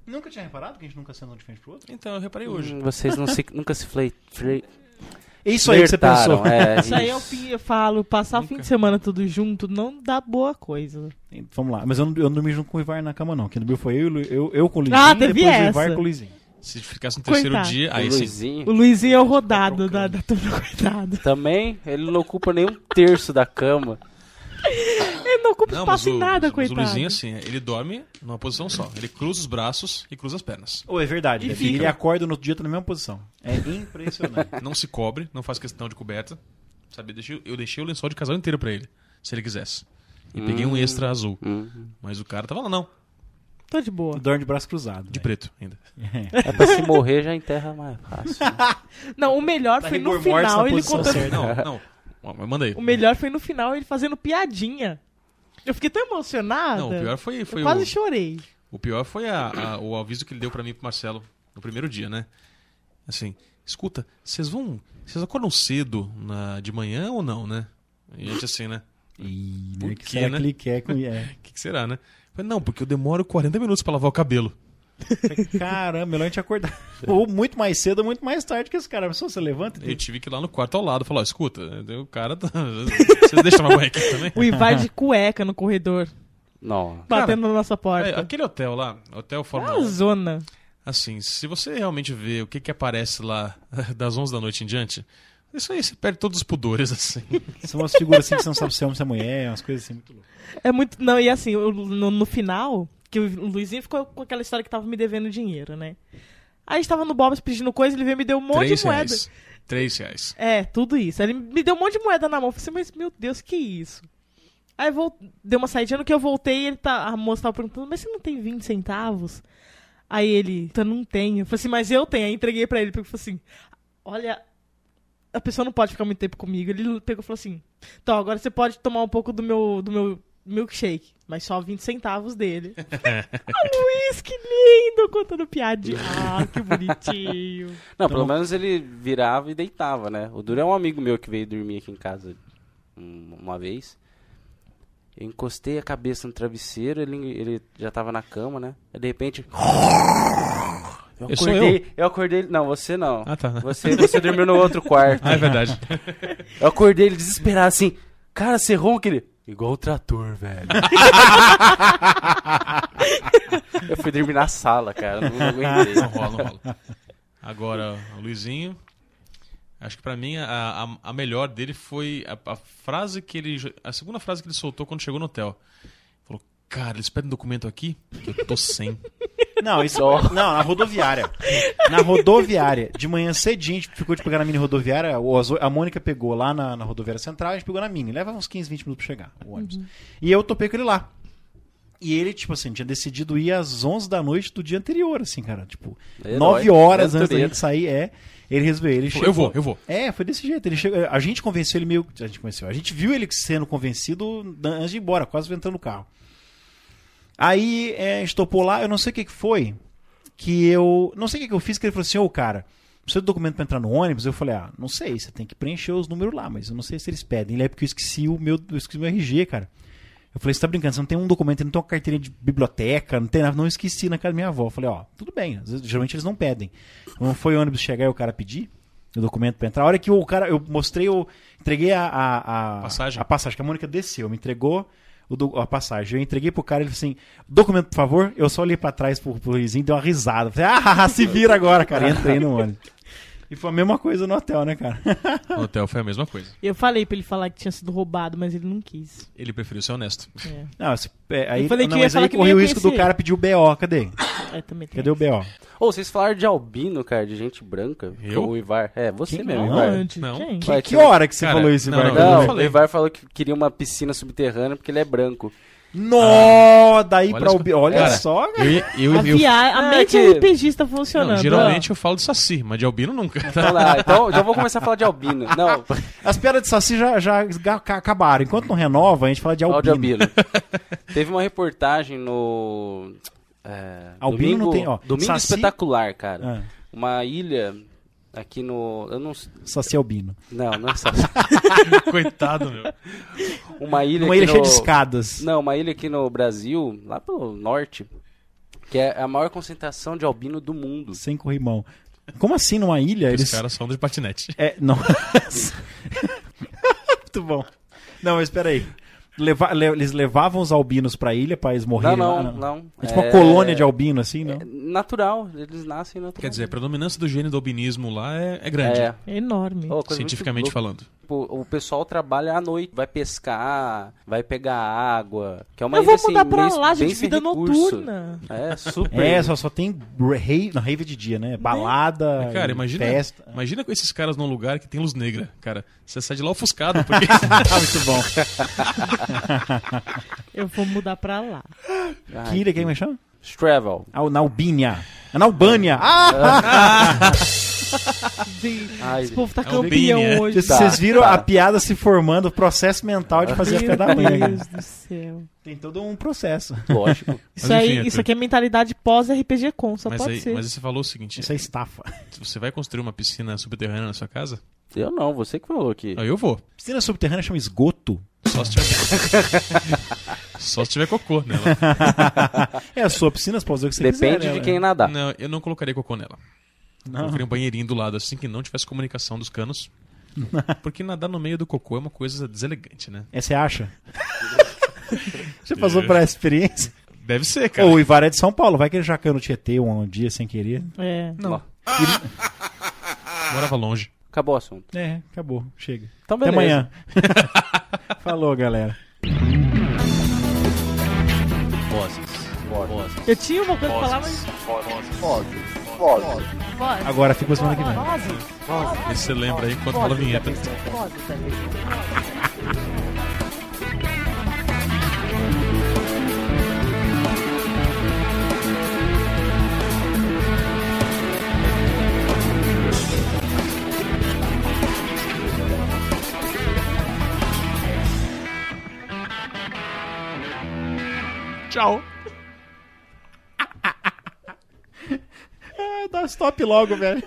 Nunca tinha reparado que a gente nunca sendo um de frente pro outro? Então, eu reparei hoje. Vocês nunca se É isso aí que você pensou. Isso aí eu falo, passar o fim de semana tudo junto não dá boa coisa. Vamos lá, mas eu não dormi junto com o Ivar na cama, não. Quem dormiu foi eu com o Luizinho Ah, e teve depois o essa. Ivar com o Luizinho. Se ficasse no terceiro Coitado. dia, aí O sim. Luizinho O Luizinho é o rodado da turma, coitado. também, ele não ocupa nem um terço da cama. Ele não ocupa espaço em nada, mas o coitado. Luizinho, assim, ele dorme numa posição só. Ele cruza os braços e cruza as pernas. Ou é verdade, E velho. fica. Ele acorda no outro dia tá na mesma posição. É impressionante. Não se cobre, não faz questão de coberta. Sabe, eu deixei o lençol de casal inteiro pra ele, se ele quisesse. E peguei um extra azul. Mas o cara tava lá, não. Tô de boa. Dorme de braço cruzado. De velho. preto ainda. É pra se morrer, já enterra mais fácil. Não, o melhor Dá foi no rigor mortis final na ele posição contando. certa. Não. Mas manda aí. O melhor foi no final ele fazendo piadinha. Eu fiquei tão emocionada. Não, o pior foi eu quase o chorei. pior foi o aviso que ele deu pra mim e pro Marcelo no primeiro dia, né? Assim, escuta, vocês acordam cedo de manhã ou não, né? E a gente assim, né? Ih, Por né, que quê, será né? que ele quer com... É. O que será, né? Eu falei, não, porque eu demoro 40 minutos pra lavar o cabelo. Caramba, melhor a gente acordar. Ou muito mais cedo ou muito mais tarde que esse cara. Só você levanta e Eu tive que ir lá no quarto ao lado e falar, ó, escuta, o cara tá... Vocês deixam uma banha aqui também? O Ivar de cueca no corredor, Não. batendo na nossa porta. Aquele hotel lá, Hotel É Fórmula uma 1, zona. assim, se você realmente vê o que aparece lá das 11 da noite em diante, Isso aí, você perde todos os pudores, assim. São umas figuras assim que você não sabe se é homem, se é mulher, umas coisas assim muito loucas. É muito. Não, e assim, no final, que o Luizinho ficou com aquela história que tava me devendo dinheiro, né? Aí a gente tava no Bob's pedindo coisa, ele veio e me deu um monte de moeda. R$3. É, tudo isso. Aí ele me deu um monte de moeda na mão. Eu falei assim, mas meu Deus, que isso? Aí deu uma saidinha, no que eu voltei, a moça tava perguntando, mas você não tem 20 centavos? Aí ele, então não tenho. Eu falei assim, mas eu tenho. Aí entreguei pra ele, porque eu falei assim, olha, a pessoa não pode ficar muito tempo comigo. Ele pegou e falou assim, então agora você pode tomar um pouco do meu milkshake, mas só 20 centavos dele. Luiz, que lindo, contando piadinha. Ah, que bonitinho. Não, pelo menos ele virava e deitava, né? O Duro é um amigo meu que veio dormir aqui em casa uma vez. Eu encostei a cabeça no travesseiro, ele já tava na cama, né? Aí, de repente... Eu acordei... Não, você não. Ah, tá. Você dormiu no outro quarto. Ah, é verdade. Eu acordei ele desesperado assim. Cara, você ronca ele... Igual o trator, velho. Eu fui dormir na sala, cara. Não aguentei. Não rola. Agora, o Luizinho... Acho que pra mim a melhor dele foi a frase que ele... A segunda frase que ele soltou quando chegou no hotel. Falou, cara, eles pedem documento aqui que eu tô sem. Não, isso... Não, na rodoviária. Na rodoviária. De manhã cedinho, a gente ficou de pegar na mini rodoviária. A Mônica pegou lá na rodoviária central, a gente pegou na mini. Leva uns 15, 20 minutos pra chegar, o ônibus. E eu topei com ele lá. E ele, tipo assim, tinha decidido ir às 11 da noite do dia anterior, assim, cara. Tipo, 9 horas antes da gente sair, Ele resolveu, ele chegou. Eu vou. É, foi desse jeito. Ele chegou, a gente convenceu ele meio... A gente viu ele sendo convencido antes de ir embora, quase entrando no carro. Aí, a gente topou lá, eu não sei o que foi, não sei o que eu fiz, que ele falou assim, cara, precisa do documento pra entrar no ônibus? Eu falei, não sei, você tem que preencher os números lá, mas eu não sei se eles pedem. Ele é porque eu esqueci o meu RG, cara. Eu falei, você tá brincando, você não tem um documento, não tem uma carteirinha de biblioteca, não tem nada, não esqueci na casa da minha avó. Eu falei, tudo bem, geralmente eles não pedem. Não foi o ônibus chegar e o cara pedir o documento pra entrar. A hora que o cara, eu entreguei a passagem, que a Mônica desceu, me entregou a passagem. Eu entreguei pro cara, ele falou assim, documento, por favor. Eu só olhei pra trás pro Luizinho, deu uma risada. Falei, se vira agora, cara. E entrei no ônibus. E foi a mesma coisa no hotel, né, cara? No hotel foi a mesma coisa. Eu falei pra ele falar que tinha sido roubado, mas ele não quis. Ele preferiu ser honesto. Não, aí, eu falei que mas aí correu o risco do cara pedir o BO. Cadê? Cadê o BO? Vocês falaram de albino, cara, de gente branca. Eu? O Ivar. Você Quem? mesmo, Não, Ivar. Não. Que hora que você Cara, falou isso, Ivar? Não, o Ivar falou que queria uma piscina subterrânea porque ele é branco. Daí pra albino. Olha cara, só, cara. A mente RPGista funcionando. Não, geralmente eu falo de saci, mas de albino nunca. Então já vou começar a falar de albino. Não. As piadas de saci já acabaram. Enquanto não renova, a gente fala de albino. Teve uma reportagem no... albino domingo, não tem, Domingo saci... Espetacular, cara. Uma ilha aqui no... Saci albino. Não é saci. Coitado, meu. Uma ilha cheia de escadas. Não, uma ilha aqui no Brasil, lá pelo norte, que é a maior concentração de albino do mundo. Sem corrimão. Como assim, numa ilha? Os caras são de patinete. Não. Muito bom. Não, mas espera aí. Eles levavam os albinos pra ilha pra eles morrerem lá? Não. É tipo uma colônia de albino, assim, não? Natural, eles nascem natural. Quer dizer, a predominância do gene do albinismo lá é grande. É enorme. Cientificamente falando. O pessoal trabalha à noite, vai pescar, vai pegar água. Que é uma Eu ilha, vou mudar assim, pra bem- lá, bem gente, sem vida recurso. noturna. Super. Só tem rave de dia, né? Balada, Cara, imagina festa. com esses caras num lugar que tem luz negra. Cara, você sai de lá ofuscado, porque... Muito bom. Eu vou mudar pra lá. Que ilha, quem me chama? Stravel. Na Albânia. Na Albânia. Ai, Esse povo tá Albânia. campeão hoje. Vocês viram a piada se formando, o processo mental de fazer a fé da Meu manhã. Deus do céu. Tem todo um processo. lógico. Isso, aí, enfim, isso aqui é mentalidade pós-RPG com, só pode ser. Mas você falou o seguinte: Isso é estafa. você vai construir uma piscina subterrânea na sua casa? Eu não, você que falou que... Eu vou. Piscina subterrânea chama esgoto. Só se tiver Só se tiver cocô nela. É a sua piscina, você pode fazer o que você Depende quiser, de né? quem nadar. Não, eu não colocaria cocô nela. Eu colocaria um banheirinho do lado assim que não tivesse comunicação dos canos. Porque nadar no meio do cocô é uma coisa deselegante, né? Você acha? Já passou por essa experiência? Deve ser, cara. O Ivar é de São Paulo, vai que ele já caiu no Tietê um dia sem querer. É. Não. Morava longe. Acabou o assunto. Acabou. Chega. Então, Até beleza. amanhã. Falou, galera. Vozes. Eu tinha uma coisa pra falar, mas... Voz. Agora fica semana que vem. Vê se você lembra aí enquanto rola a vinheta. Tchau. Dá stop logo, velho.